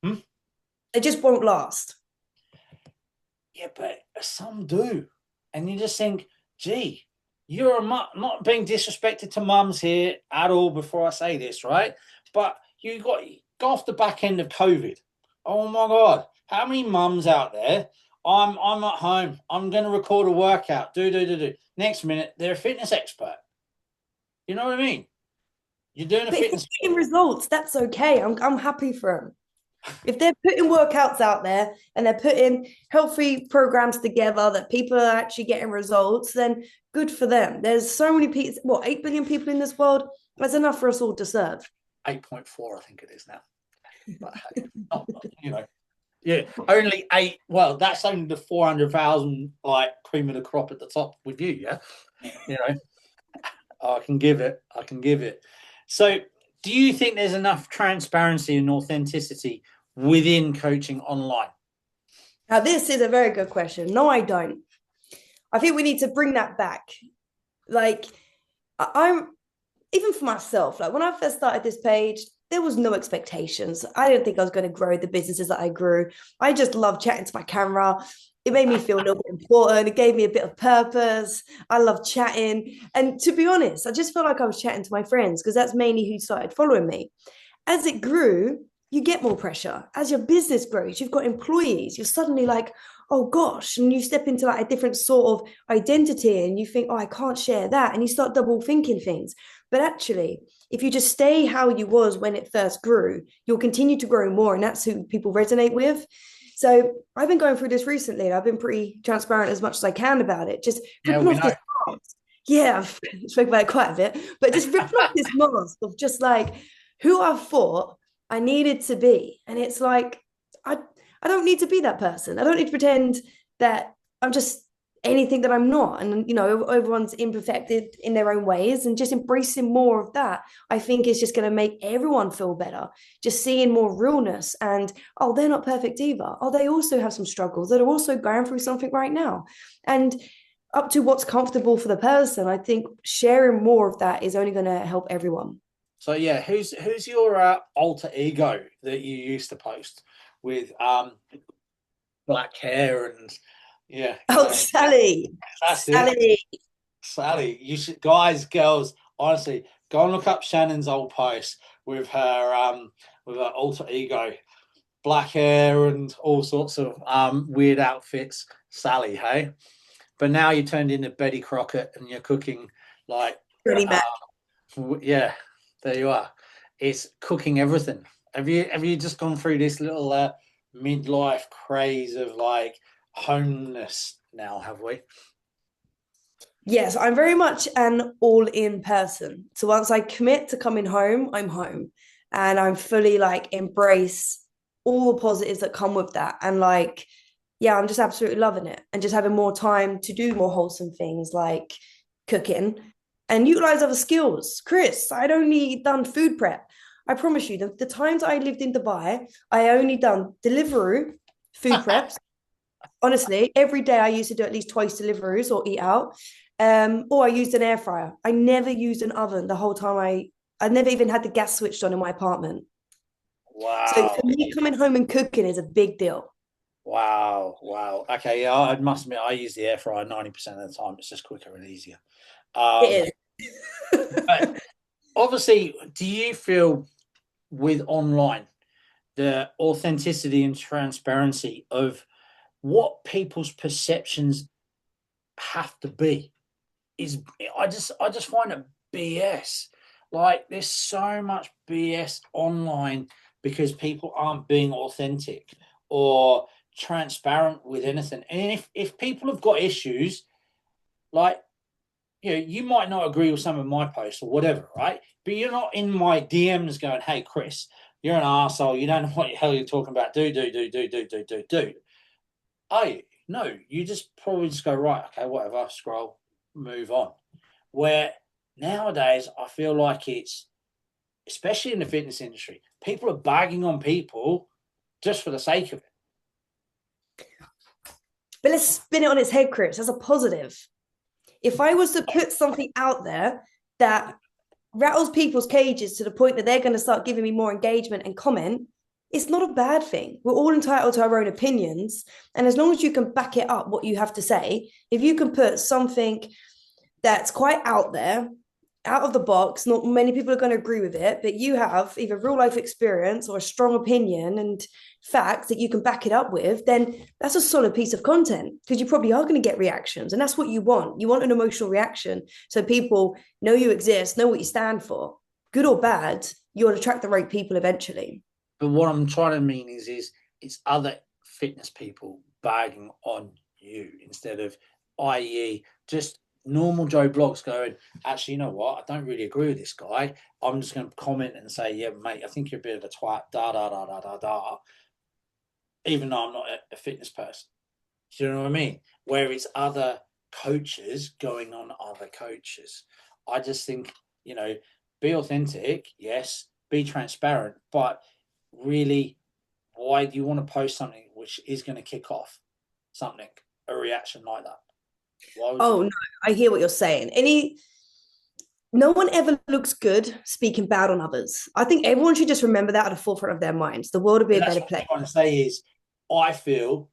Hmm? It just won't last. Yeah, but some do, and you just think, gee, you're a not being disrespected to mums here at all. Before I say this, right? But you go off the back end of COVID. Oh my God, how many mums out there? I'm at home. I'm going to record a workout. Do. Next minute, they're a fitness expert. You know what I mean? You're doing a But if they're fitness. getting results, that's okay. I'm happy for them. If they're putting workouts out there and they're putting healthy programs together that people are actually getting results, then good for them. There's so many people, what, 8 billion people in this world? That's enough for us all to serve. 8.4, I think it is now. But yeah, only 8. Well, that's only the 400,000 like cream of the crop at the top with you. Yeah, I can give it. I can give it. So, do you think there's enough transparency and authenticity within coaching online? Now, this is a very good question. No, I don't. I think we need to bring that back. Like, I'm even for myself, like when I first started this page, there was no expectations. I didn't think I was going to grow the businesses that I grew. I just loved chatting to my camera. It made me feel a little bit important. It gave me a bit of purpose. I love chatting. And to be honest, I just felt like I was chatting to my friends, because that's mainly who started following me. As it grew, you get more pressure. As your business grows, you've got employees. You're suddenly like, oh gosh, and you step into like a different sort of identity, and you think, oh, I can't share that. And you start double thinking things. But actually, if you just stay how you was when it first grew, you'll continue to grow more. And that's who people resonate with. So I've been going through this recently, and I've been pretty transparent as much as I can about it. Just Yeah, ripping we off know. this mask. Yeah, I've spoken about it quite a bit, but just ripping off this mask of just like who I thought I needed to be. And it's like, I, I don't need to be that person. I don't need to pretend that I'm just anything that I'm not. And, everyone's imperfected in their own ways, and just embracing more of that, I think is just going to make everyone feel better. Just seeing more realness and, oh, they're not perfect either. Oh, they also have some struggles. They're also going through something right now. And up to what's comfortable for the person, I think sharing more of that is only going to help everyone. So yeah, who's your alter ego that you used to post with black hair and yeah, Oh, Sally. that's it. Sally. Sally, you should, guys, girls, honestly, go and look up Shannon's old post with her alter ego, black hair and all sorts of weird outfits. Sally, hey. But now you turned into Betty Crockett and you're cooking like Really mad. yeah, there you are. It's cooking everything. Have you just gone through this little midlife craze of like homeless now, have we? Yes, I'm very much an all-in person. So once I commit to coming home, I'm home. And I'm fully like embrace all the positives that come with that. And like, yeah, I'm just absolutely loving it. And just having more time to do more wholesome things like cooking and utilize other skills. Chris, I'd only done food prep. I promise you, the times I lived in Dubai, I only done Deliveroo, food preps. Honestly, every day I used to do at least twice deliveries or eat out. Or I used an air fryer. I never used an oven the whole time I never even had the gas switched on in my apartment. So Wow. for me, coming home and cooking is a big deal. Wow. Wow. Okay, yeah, I must admit I use the air fryer 90% of the time. It's just quicker and easier. Um, It but is. obviously, do you feel with online the authenticity and transparency of what people's perceptions have to be is I just find it BS. Like there's so much BS online because people aren't being authentic or transparent with anything. And if people have got issues, like you might not agree with some of my posts or whatever, right? But you're not in my DMs going, "Hey, Chris, you're an asshole. You don't know what the hell you're talking about. Do." Oh, no, you just probably just go, right, okay, whatever, scroll, move on. Where nowadays I feel like it's, especially in the fitness industry, people are bagging on people just for the sake of it. But let's spin it on its head, Chris, as a positive. If I was to put something out there that rattles people's cages to the point that they're going to start giving me more engagement and comment, it's not a bad thing. We're all entitled to our own opinions. And as long as you can back it up, what you have to say, if you can put something that's quite out there, out of the box, not many people are going to agree with it, but you have either real life experience or a strong opinion and facts that you can back it up with, then that's a solid piece of content because you probably are going to get reactions. And that's what you want. You want an emotional reaction. So people know you exist, know what you stand for. Good or bad, you'll attract the right people eventually. But what I'm trying to mean is it's other fitness people bagging on you instead of, i.e., just normal Joe Blogs going, actually, you know what? I don't really agree with this guy. I'm just going to comment and say, yeah, mate, I think you're a bit of a twat, da da da da da da, even though I'm not a fitness person. Do you know what I mean? Where it's other coaches going on other coaches. I just think, be authentic, yes, be transparent, but really, why do you want to post something which is going to kick off something, a reaction like that? Why would you Oh do no, I hear what you're saying. No one ever looks good speaking bad on others. I think everyone should just remember that at the forefront of their minds. The world will be it? a That's better what place. I'm trying to say is I feel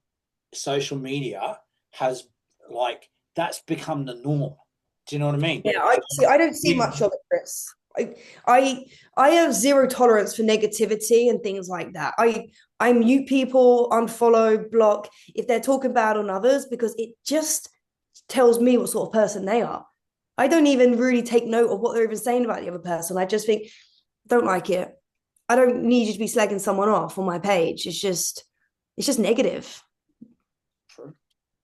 social media has like that's become the norm. Do you know what I mean? Yeah, I don't see much of it, Chris. I, I I have zero tolerance for negativity and things like that. I mute people, unfollow, block if they're talking bad on others because it just tells me what sort of person they are. I don't even really take note of what they're even saying about the other person. I just think, don't like it. I don't need you to be slagging someone off on my page. It's just negative. True,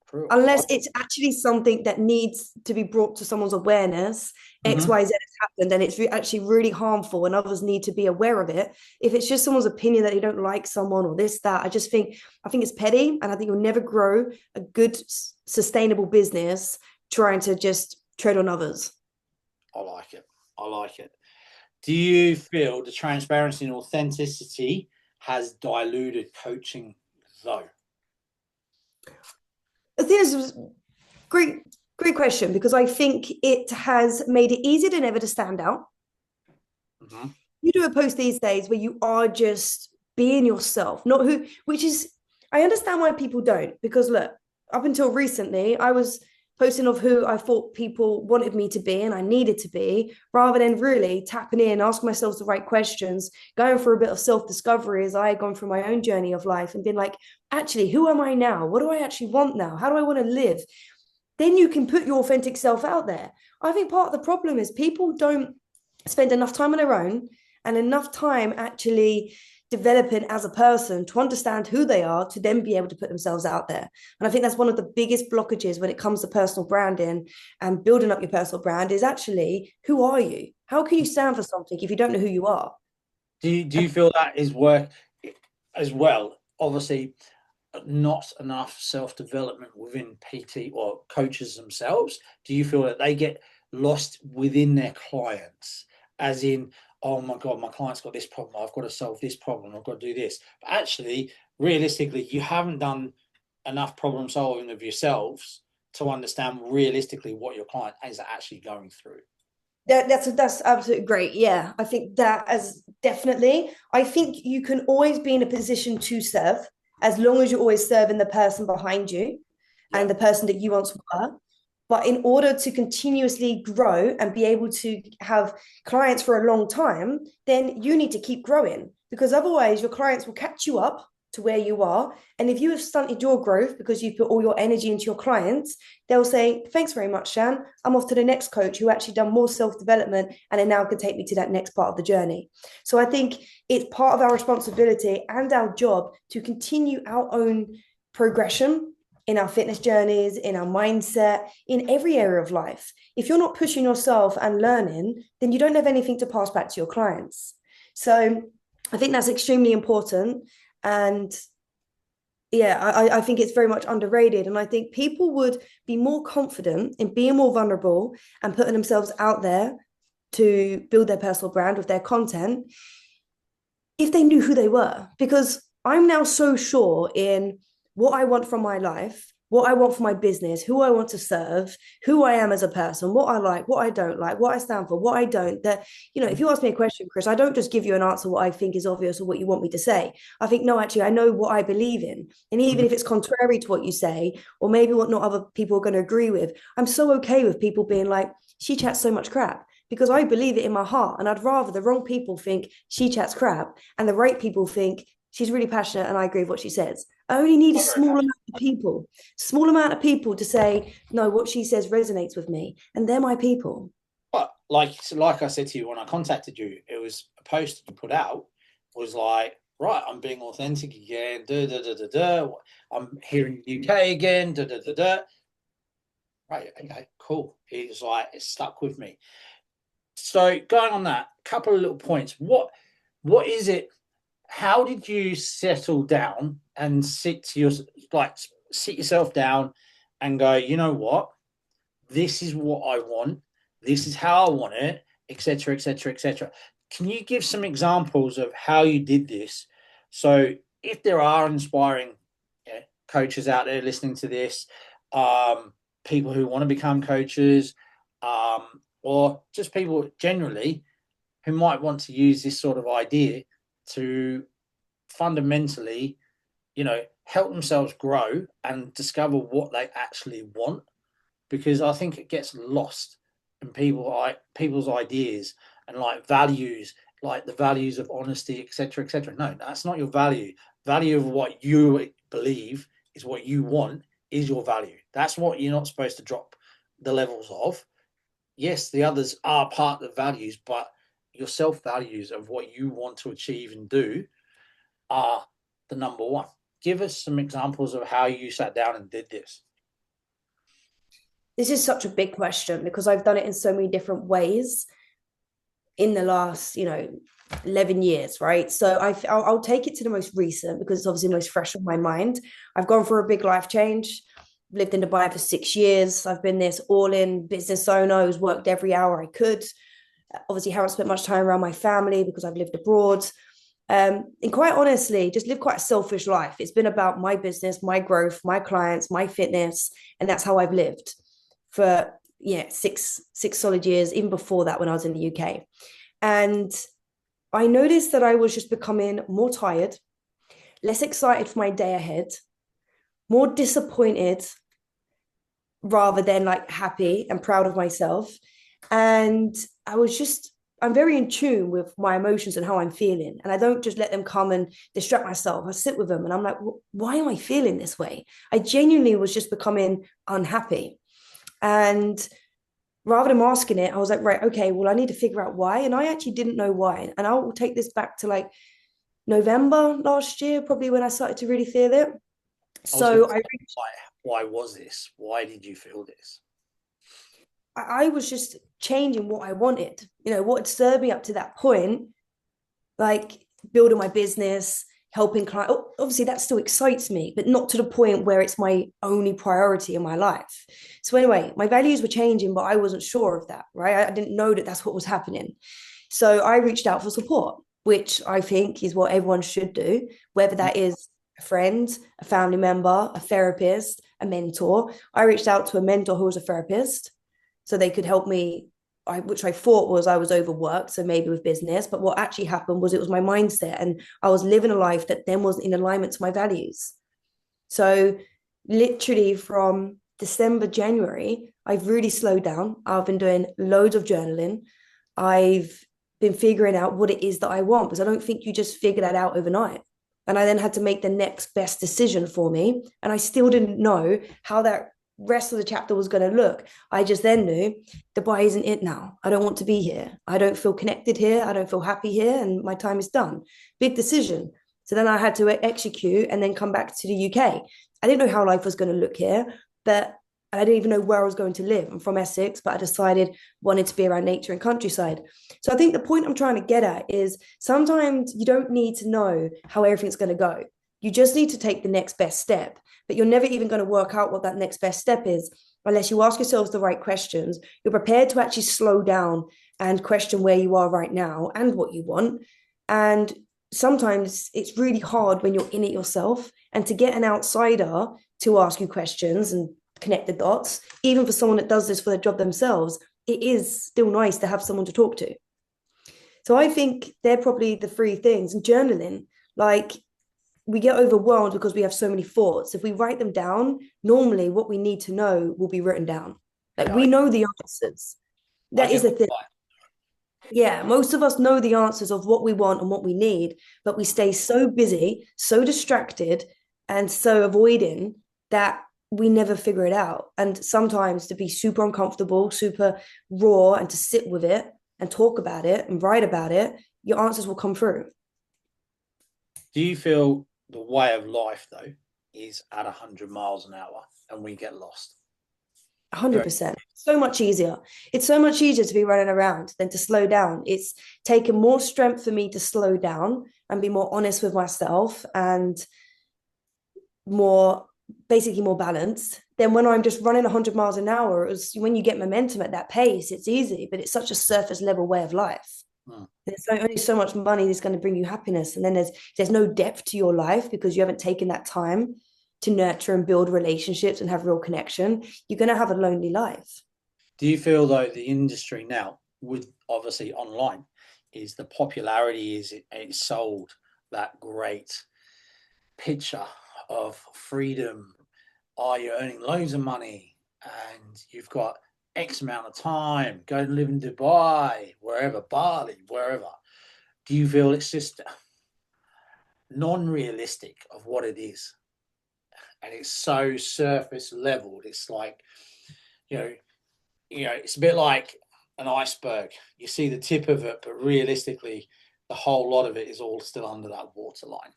true. I Unless like. it's actually something that needs to be brought to someone's awareness, Mhm. XYZ has happened and it's actually really harmful and others need to be aware of it. If it's just someone's opinion that they don't like someone or this that, I think it's petty and I think you'll never grow a good sustainable business trying to just tread on others. I like it. I like it. Do you feel the transparency and authenticity has diluted coaching though? I think this was great, great question because I think it has made it easier than ever to stand out. Mm-hmm. You do a post these days where you are just being yourself, not who, which is, I understand why people don't, because look, up until recently, I was posting of who I thought people wanted me to be and I needed to be, rather than really tapping in, asking myself the right questions, going through a bit of self discovery as I had gone through my own journey of life and been like, actually, who am I now? What do I actually want now? How do I want to live? Then you can put your authentic self out there. I think part of the problem is people don't spend enough time on their own and enough time actually developing as a person to understand who they are, to then be able to put themselves out there. And I think that's one of the biggest blockages when it comes to personal branding and building up your personal brand is actually, who are you? How can you stand for something if you don't know who you are? Do you feel that is work as well? Obviously, not enough self-development within PT or coaches themselves. Do you feel that they get lost within their clients, as in, oh my god, my client's got this problem, I've got to solve this problem, I've got to do this, but actually realistically you haven't done enough problem solving of yourselves to understand realistically what your client is actually going through? That's absolutely great. Yeah, I think that as definitely. I think you can always be in a position to serve as long as you're always serving the person behind you Yeah. and the person that you once were. But in order to continuously grow and be able to have clients for a long time, then you need to keep growing because otherwise your clients will catch you up to where you are. And if you have stunted your growth because you've put all your energy into your clients, they'll say, thanks very much, Shan. I'm off to the next coach who actually done more self-development and then now can take me to that next part of the journey. So I think it's part of our responsibility and our job to continue our own progression in our fitness journeys, in our mindset, in every area of life. If you're not pushing yourself and learning, then you don't have anything to pass back to your clients. So I think that's extremely important. And yeah, I think it's very much underrated. And I think people would be more confident in being more vulnerable and putting themselves out there to build their personal brand with their content if they knew who they were. Because I'm now so sure in what I want from my life, what I want for my business, who I want to serve, who I am as a person, what I like, what I don't like, what I stand for, what I don't. That, if you ask me a question, Chris, I don't just give you an answer what I think is obvious or what you want me to say. I think, no, actually, I know what I believe in. And even Mhm. if it's contrary to what you say, or maybe what not other people are going to agree with, I'm so okay with people being like, she chats so much crap because I believe it in my heart. And I'd rather the wrong people think she chats crap and the right people think she's really passionate and I agree with what she says. I only need a small amount of people to say, no, what she says resonates with me. And they're my people. But like I said to you when I contacted you, it was a post you put out was like, right, I'm being authentic again. Da, da, da, da, da. I'm here in the UK again. Da, da, da, da. Right, okay, cool. It's like it stuck with me. So going on that, couple of little points. What is it? How did you settle down and sit yourself down and go, you know what? This is what I want. This is how I want it, etc., etc., etc. Can you give some examples of how you did this? So, if there are inspiring, coaches out there listening to this, people who want to become coaches, or just people generally who might want to use this sort of idea to fundamentally, help themselves grow and discover what they actually want, because I think it gets lost in people's ideas and like values, like the values of honesty, etc., etc. No, that's not your value. Value of what you believe is what you want is your value. That's what you're not supposed to drop the levels of. Yes, the others are part of the values, but your self values of what you want to achieve and do are the number one. Give us some examples of how you sat down and did this. This is such a big question because I've done it in so many different ways in the last, 11 years, right? So I'll take it to the most recent because it's obviously most fresh on my mind. I've gone through a big life change. Lived in Dubai for 6 years. I've been this all-in business owner who's worked every hour I could. Obviously, haven't spent much time around my family because I've lived abroad. And quite honestly, just live quite a selfish life. It's been about my business, my growth, my clients, my fitness, and that's how I've lived for six solid years. Even before that, when I was in the UK, and I noticed that I was just becoming more tired, less excited for my day ahead, more disappointed rather than like happy and proud of myself. And I'm very in tune with my emotions and how I'm feeling. And I don't just let them come and distract myself. I sit with them and I'm like, why am I feeling this way? I genuinely was just becoming unhappy. And rather than masking it, I was like, right, okay, well, I need to figure out why. And I actually didn't know why. And I will take this back to like November last year, probably when I started to really feel it. I was going So to say, why was this? Why did you feel this? I was just changing what I wanted, what had served me up to that point, like building my business, helping clients. Obviously, that still excites me, but not to the point where it's my only priority in my life. So, anyway, my values were changing, but I wasn't sure of that, right? I didn't know that that's what was happening. So, I reached out for support, which I think is what everyone should do, whether that is a friend, a family member, a therapist, a mentor. I reached out to a mentor who was a therapist so they could help me, which I thought was I was overworked, so maybe with business. But what actually happened was it was my mindset, and I was living a life that then wasn't in alignment to my values. So literally from December, January, I've really slowed down. I've been doing loads of journaling. I've been figuring out what it is that I want, because I don't think you just figure that out overnight. And I then had to make the next best decision for me. And I still didn't know how that rest of the chapter was going to look. I just then knew Dubai isn't it now. I don't want to be here. I don't feel connected here. I don't feel happy here. And my time is done. Big decision. So then I had to execute and then come back to the UK. I didn't know how life was going to look here, but I didn't even know where I was going to live. I'm from Essex, but I decided wanted to be around nature and countryside. So I think the point I'm trying to get at is sometimes you don't need to know how everything's going to go. You just need to take the next best step, but you're never even going to work out what that next best step is unless you ask yourselves the right questions. You're prepared to actually slow down and question where you are right now and what you want. And sometimes it's really hard when you're in it yourself, and to get an outsider to ask you questions and connect the dots, even for someone that does this for their job themselves, it is still nice to have someone to talk to. So I think they're probably the three things. And journaling, like, we get overwhelmed because we have so many thoughts. If we write them down, normally what we need to know will be written down. Like, Yeah, we know the answers. I That is get the thing. that. Yeah, most of us know the answers of what we want and what we need, but we stay so busy, so distracted, and so avoiding that we never figure it out. And sometimes to be super uncomfortable, super raw, and to sit with it and talk about it and write about it, your answers will come through. Do you feel the way of life though is at 100 miles an hour and we get lost? Very. 100%. So much easier. It's so much easier to be running around than to slow down. It's taken more strength for me to slow down and be more honest with myself and more, basically more balanced than when I'm just running 100 miles an hour. It was, when you get momentum at that pace, it's easy, but it's such a surface level way of life. Hmm. There's only so much money that's going to bring you happiness, and then there's no depth to your life because you haven't taken that time to nurture and build relationships and have real connection. You're going to have a lonely life. Do you feel though the industry now, with obviously online, is the popularity is it's sold that great picture of freedom? Are you earning loads of money and you've got X amount of time, go and live in Dubai, wherever, Bali, wherever. Do you feel it's just non-realistic of what it is? And it's so surface leveled. It's like, you know, it's a bit like an iceberg. You see the tip of it, but realistically, the whole lot of it is all still under that waterline.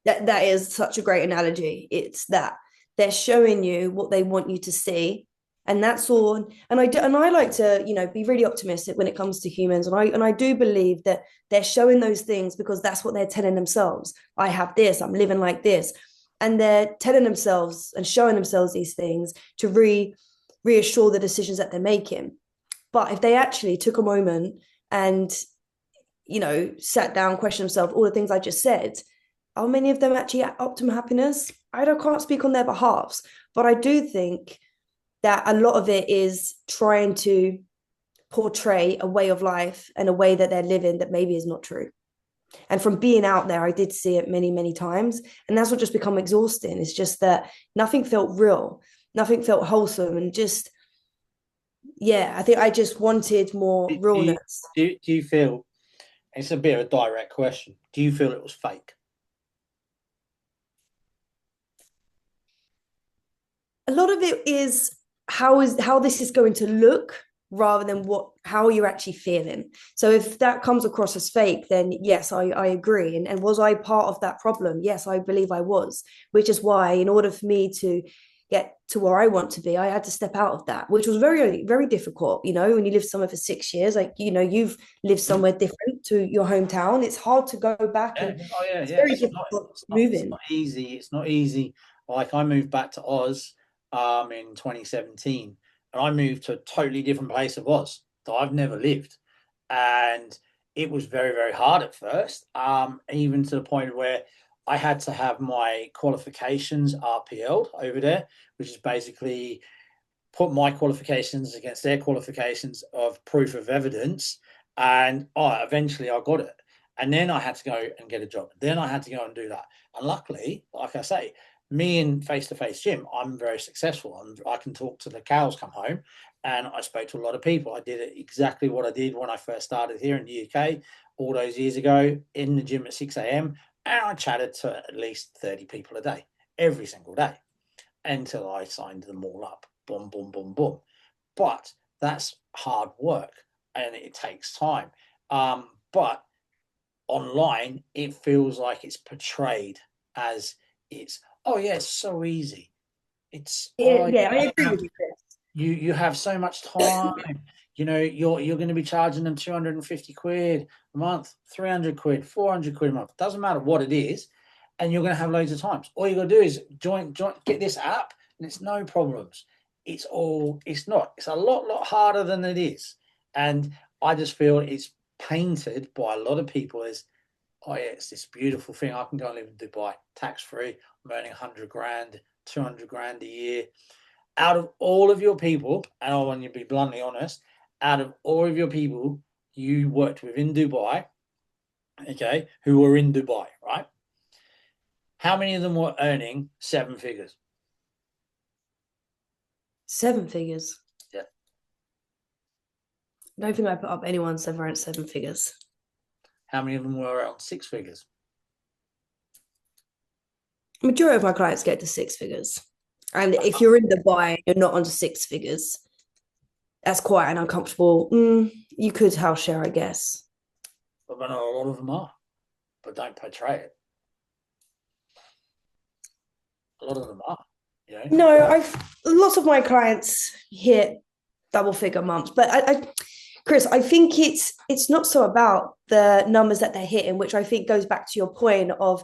That is such a great analogy. It's that they're showing you what they want you to see, and that's all. And I like to, be really optimistic when it comes to humans, and I do believe that they're showing those things because that's what they're telling themselves. I have this. I'm living like this, and they're telling themselves and showing themselves these things to reassure the decisions that they're making. But if they actually took a moment and sat down, questioned themselves, all the things I just said, are many of them actually at optimum happiness? Can't speak on their behalves, but I do think that a lot of it is trying to portray a way of life and a way that they're living that maybe is not true. And from being out there, I did see it many, many times. And that's what just become exhausting. It's just that nothing felt real, nothing felt wholesome. And just, yeah, I think I just wanted more Do you, realness. do you feel it's a bit of a direct question? Do you feel it was fake? A lot of it is how this is going to look rather than how you're actually feeling. So if that comes across as fake, then yes, I agree. And was I part of that problem? Yes, I believe I was, which is why in order for me to get to where I want to be, I had to step out of that, which was very, very difficult. When you live somewhere for 6 years, like, you've lived somewhere different to your hometown. It's hard to go back, Yeah. and Oh yeah, it's yeah. very difficult It's moving. not easy. It's not easy. Like I moved back to Oz in 2017, and I moved to a totally different place of Oz that I've never lived. And it was very, very hard at first. Even to the point where I had to have my qualifications RPL'd over there, which is basically put my qualifications against their qualifications of proof of evidence. And eventually I got it. And then I had to go and get a job. Then I had to go and do that. And luckily, like I say, me in face-to-face gym, I'm very successful. I can talk to the cows come home. And I spoke to a lot of people. I did exactly what I did when I first started here in the UK all those years ago in the gym at 6 a.m. And I chatted to at least 30 people a day, every single day, until I signed them all up. Boom, boom, boom, boom. But that's hard work and it takes time. But online, it feels like it's portrayed as oh yeah, it's so easy. It's Yeah, you yeah, I don't agree have with you, Chris. you have so much time. You're going to be charging them 250 quid a month, 300 quid, 400 quid a month. Doesn't matter what it is, and you're going to have loads of times. All you got to do is join, get this app, and it's no problems. It's not. It's a lot harder than it is, and I just feel it's painted by a lot of people as, oh yeah, it's this beautiful thing. I can go and live in Dubai, tax free. I'm earning 100 grand, 200 grand a year. Out of all of your people, and I want you to be bluntly honest, out of all of your people you worked with in Dubai, okay, who were in Dubai, right? How many of them were earning seven figures? 7 figures. Yeah. I don't think I put up anyone's ever at 7 figures. How many of them were around six figures? Majority of my clients get to 6 figures. And if you're in Dubai, you're not under 6 figures. That's quite an uncomfortable. You could house share, I guess. But I know a lot of them are, but don't portray it. A lot of them are, you know. No, I've lots of my clients hit double figure months, but Chris, I think it's not so about the numbers that they're hitting, which I think goes back to your point of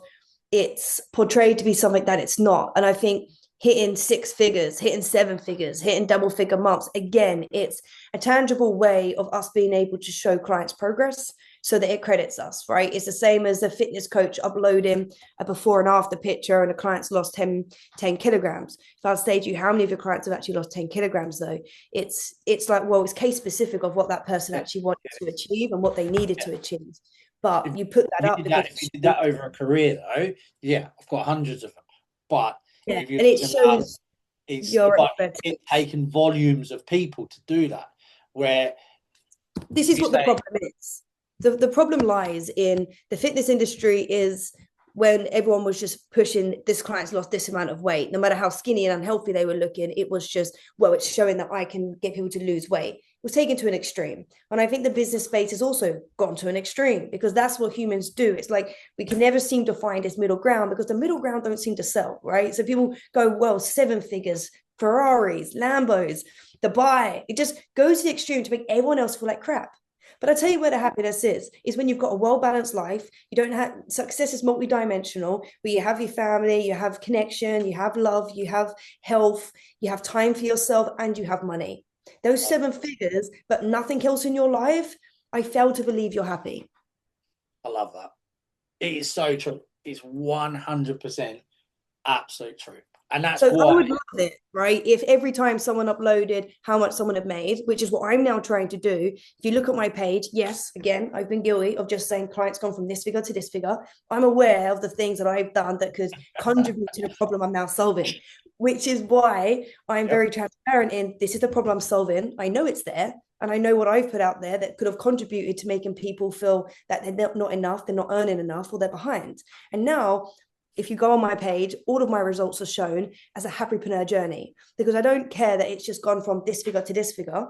it's portrayed to be something that it's not. And I think hitting 6 figures, hitting 7 figures, hitting double figure months, again, it's a tangible way of us being able to show clients progress so that it credits us, right? It's the same as a fitness coach uploading a before and after picture and a client's lost 10 kilograms. If I say to you, how many of your clients have actually lost 10 kilograms though? It's like, well, it's case specific of what that person Yeah. actually wanted to achieve and what they needed to achieve. If, But you put that up because if you did that over a career, though, yeah, I've got hundreds of them. But yeah, if you're and it talking about shows it's your like expertise. it's taken volumes of people to do that. Where This is you what the say, problem is. The problem lies in the fitness industry is when everyone was just pushing this client's lost this amount of weight, no matter how skinny and unhealthy they were looking, it was just, well, it's showing that I can get people to lose weight. It was taken to an extreme. And I think the business space has also gone to an extreme because that's what humans do. It's like we can never seem to find this middle ground because the middle ground don't seem to sell, right? So people go, well, 7 figures, Ferraris, Lambos, the buy. It just goes to the extreme to make everyone else feel like crap. But I tell you where the happiness is when you've got a well-balanced life. You don't have success is multidimensional, where you have your family, you have connection, you have love, you have health, you have time for yourself, and you have money. Those 7 figures, but nothing else in your life, I fail to believe you're happy. I love that. It is so true. It's 100% absolute true. And that's So I why. would love it, right? If every time someone uploaded how much someone had made, which is what I'm now trying to do. If you look at my page, yes, again, I've been guilty of just saying clients gone from this figure to this figure. I'm aware of the things that I've done that could contribute to the problem I'm now solving, which is why I'm Yep. very transparent in this is the problem I'm solving. I know it's there. And I know what I've put out there that could have contributed to making people feel that they're not enough, they're not earning enough, or they're behind. And now if you go on my page, all of my results are shown as a happypreneur journey because I don't care that it's just gone from this figure to this figure.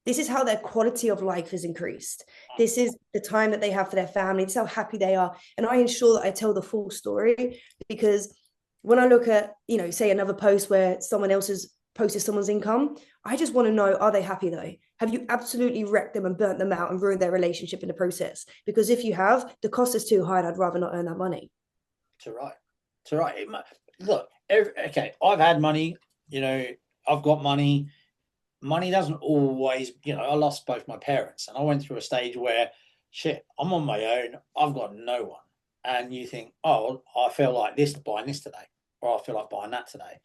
This is how their quality of life is increased. This is the time that they have for their family. This is how happy they are. And I ensure that I tell the full story, because when I look at, say another post where someone else has posted someone's income, I just want to know, are they happy though? Have you absolutely wrecked them and burnt them out and ruined their relationship in the process? Because if you have, the cost is too high and I'd rather not earn that money. To right. To right. Look, okay, I've had money, I've got money. Money doesn't always, I lost both my parents and I went through a stage where, shit, I'm on my own. I've got no one. And you think, oh, I feel like buying this today, or I feel like buying that today.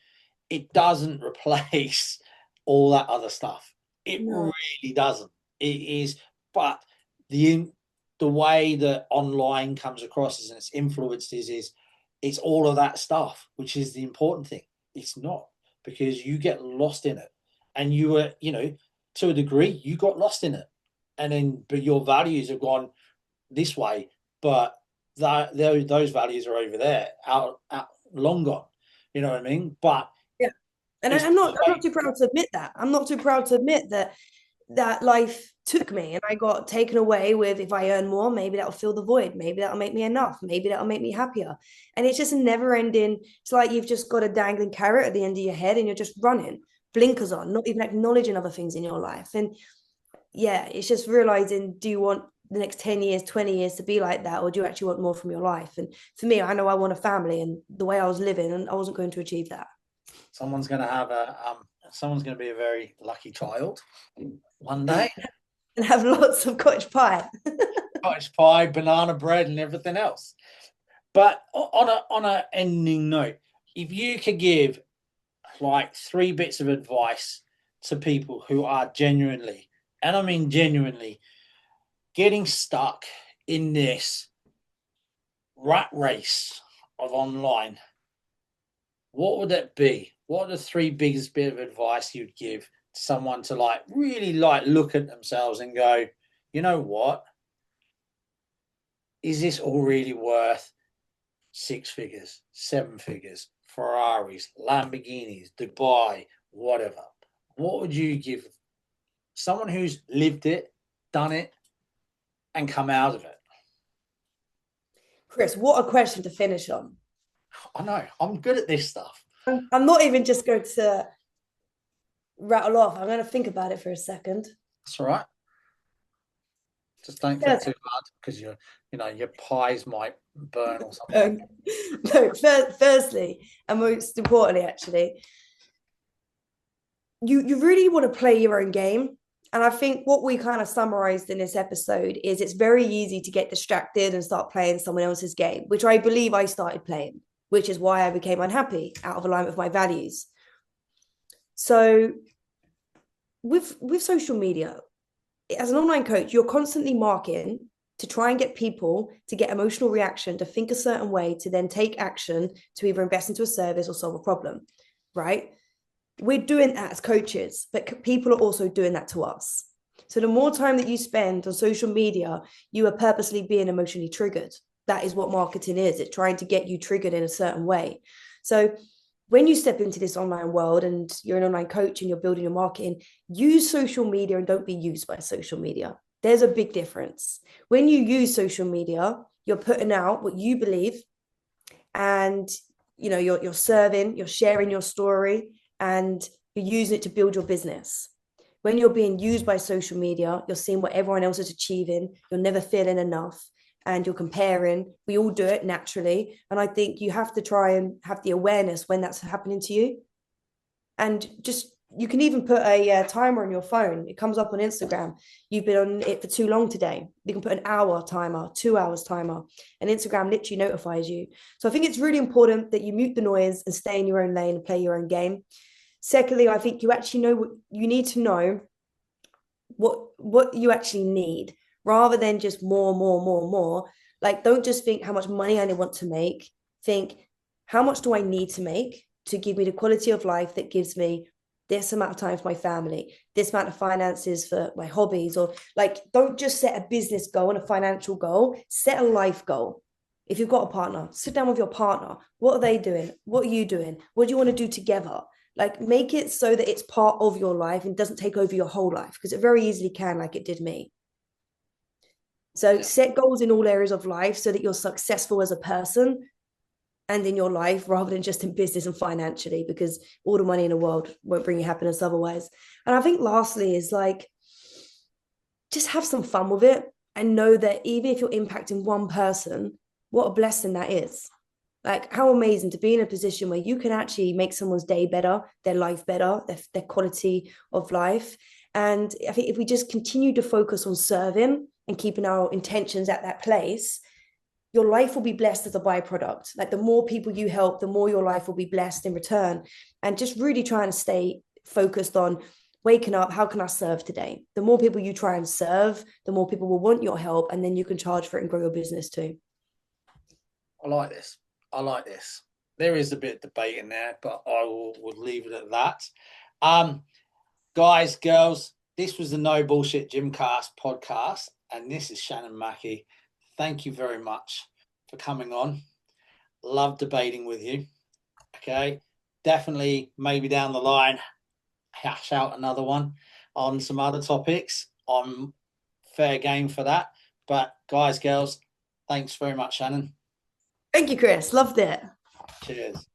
It doesn't replace all that other stuff. It No. really doesn't. It is, but the the way that online comes across and it's influenced is it's all of that stuff, which is the important thing. It's not, because you get lost in it, and you were, to a degree, you got lost in it, and then but your values have gone this way, but those values are over there, out long gone. You know what I mean? But Yeah. And it's I'm not too proud to admit that. I'm not too proud to admit that life took me and I got taken away with, if I earn more, maybe that'll fill the void. Maybe that'll make me enough. Maybe that'll make me happier. And it's just a never ending. It's like you've just got a dangling carrot at the end of your head and you're just running, blinkers on, not even acknowledging other things in your life. And yeah, it's just realizing, do you want the next 10 years, 20 years to be like that? Or do you actually want more from your life? And for me, I know I want a family, and the way I was living, and I wasn't going to achieve that. someone's going to have someone's going to be a very lucky child one day. And have lots of cottage pie. Cottage pie, banana bread, and everything else. But on a ending note, if you could give like 3 bits of advice to people who are genuinely, and I mean genuinely, getting stuck in this rat race of online, what would it be? What are the 3 biggest bit of advice you'd give to someone to like really like look at themselves and go, you know what? Is this all really worth 6 figures, 7 figures, Ferraris, Lamborghinis, Dubai, whatever? What would you give someone who's lived it, done it, and come out of it? Chris, what a question to finish on. I know, I'm good at this stuff. I'm not even just going to rattle off. I'm going to think about it for a second. That's all right. Just don't think too hard, because your pies might burn or something. No, firstly, and most importantly, actually, you really want to play your own game. And I think what we kind of summarized in this episode is it's very easy to get distracted and start playing someone else's game, which I believe I started playing, which is why I became unhappy, out of alignment with my values. So with social media, as an online coach, you're constantly marketing to try and get people to get emotional reaction, to think a certain way, to then take action to either invest into a service or solve a problem, right? We're doing that as coaches, but people are also doing that to us. So the more time that you spend on social media, you are purposely being emotionally triggered. That is what marketing is. It's trying to get you triggered in a certain way. So when you step into this online world and you're an online coach and you're building your marketing, use social media and don't be used by social media. There's a big difference. When you use social media, you're putting out what you believe, and you're serving, you're sharing your story, and you're using it to build your business. When you're being used by social media, you're seeing what everyone else is achieving, you're never feeling enough, and you're comparing. We all do it naturally. And I think you have to try and have the awareness when that's happening to you. And just, you can even put a timer on your phone. It comes up on Instagram. You've been on it for too long today. You can put an hour timer, 2 hours timer, and Instagram literally notifies you. So I think it's really important that you mute the noise and stay in your own lane and play your own game. Secondly, I think you actually know what you need to know, what you actually need, rather than just more. Like, don't just think how much money I want to make. Think, how much do I need to make to give me the quality of life that gives me this amount of time for my family, this amount of finances for my hobbies? Or like, don't just set a business goal and a financial goal, set a life goal. If you've got a partner, sit down with your partner. What are they doing? What are you doing? What do you want to do together? Like, make it so that it's part of your life and doesn't take over your whole life, because it very easily can, like it did me. So Yeah. set goals in all areas of life so that you're successful as a person and in your life, rather than just in business and financially, because all the money in the world won't bring you happiness otherwise. And I think lastly is like, just have some fun with it and know that even if you're impacting one person, what a blessing that is. Like, how amazing to be in a position where you can actually make someone's day better, their life better, their quality of life. And I think if we just continue to focus on serving and keeping our intentions at that place, your life will be blessed as a byproduct. Like, the more people you help, the more your life will be blessed in return. And just really trying to stay focused on waking up, how can I serve today? The more people you try and serve, the more people will want your help, and then you can charge for it and grow your business too. I like this. I like this. There is a bit of debate in there, but I will leave it at that. Um, Guys, girls, this was the No Bullshit Gymcast podcast, and this is Shannon Mackie. Thank you very much for coming on. Love debating with you. Okay, definitely maybe down the line hash out another one on some other topics. I'm fair game for that. But guys, girls, thanks very much, Shannon. Thank you, Chris. Loved it. Cheers.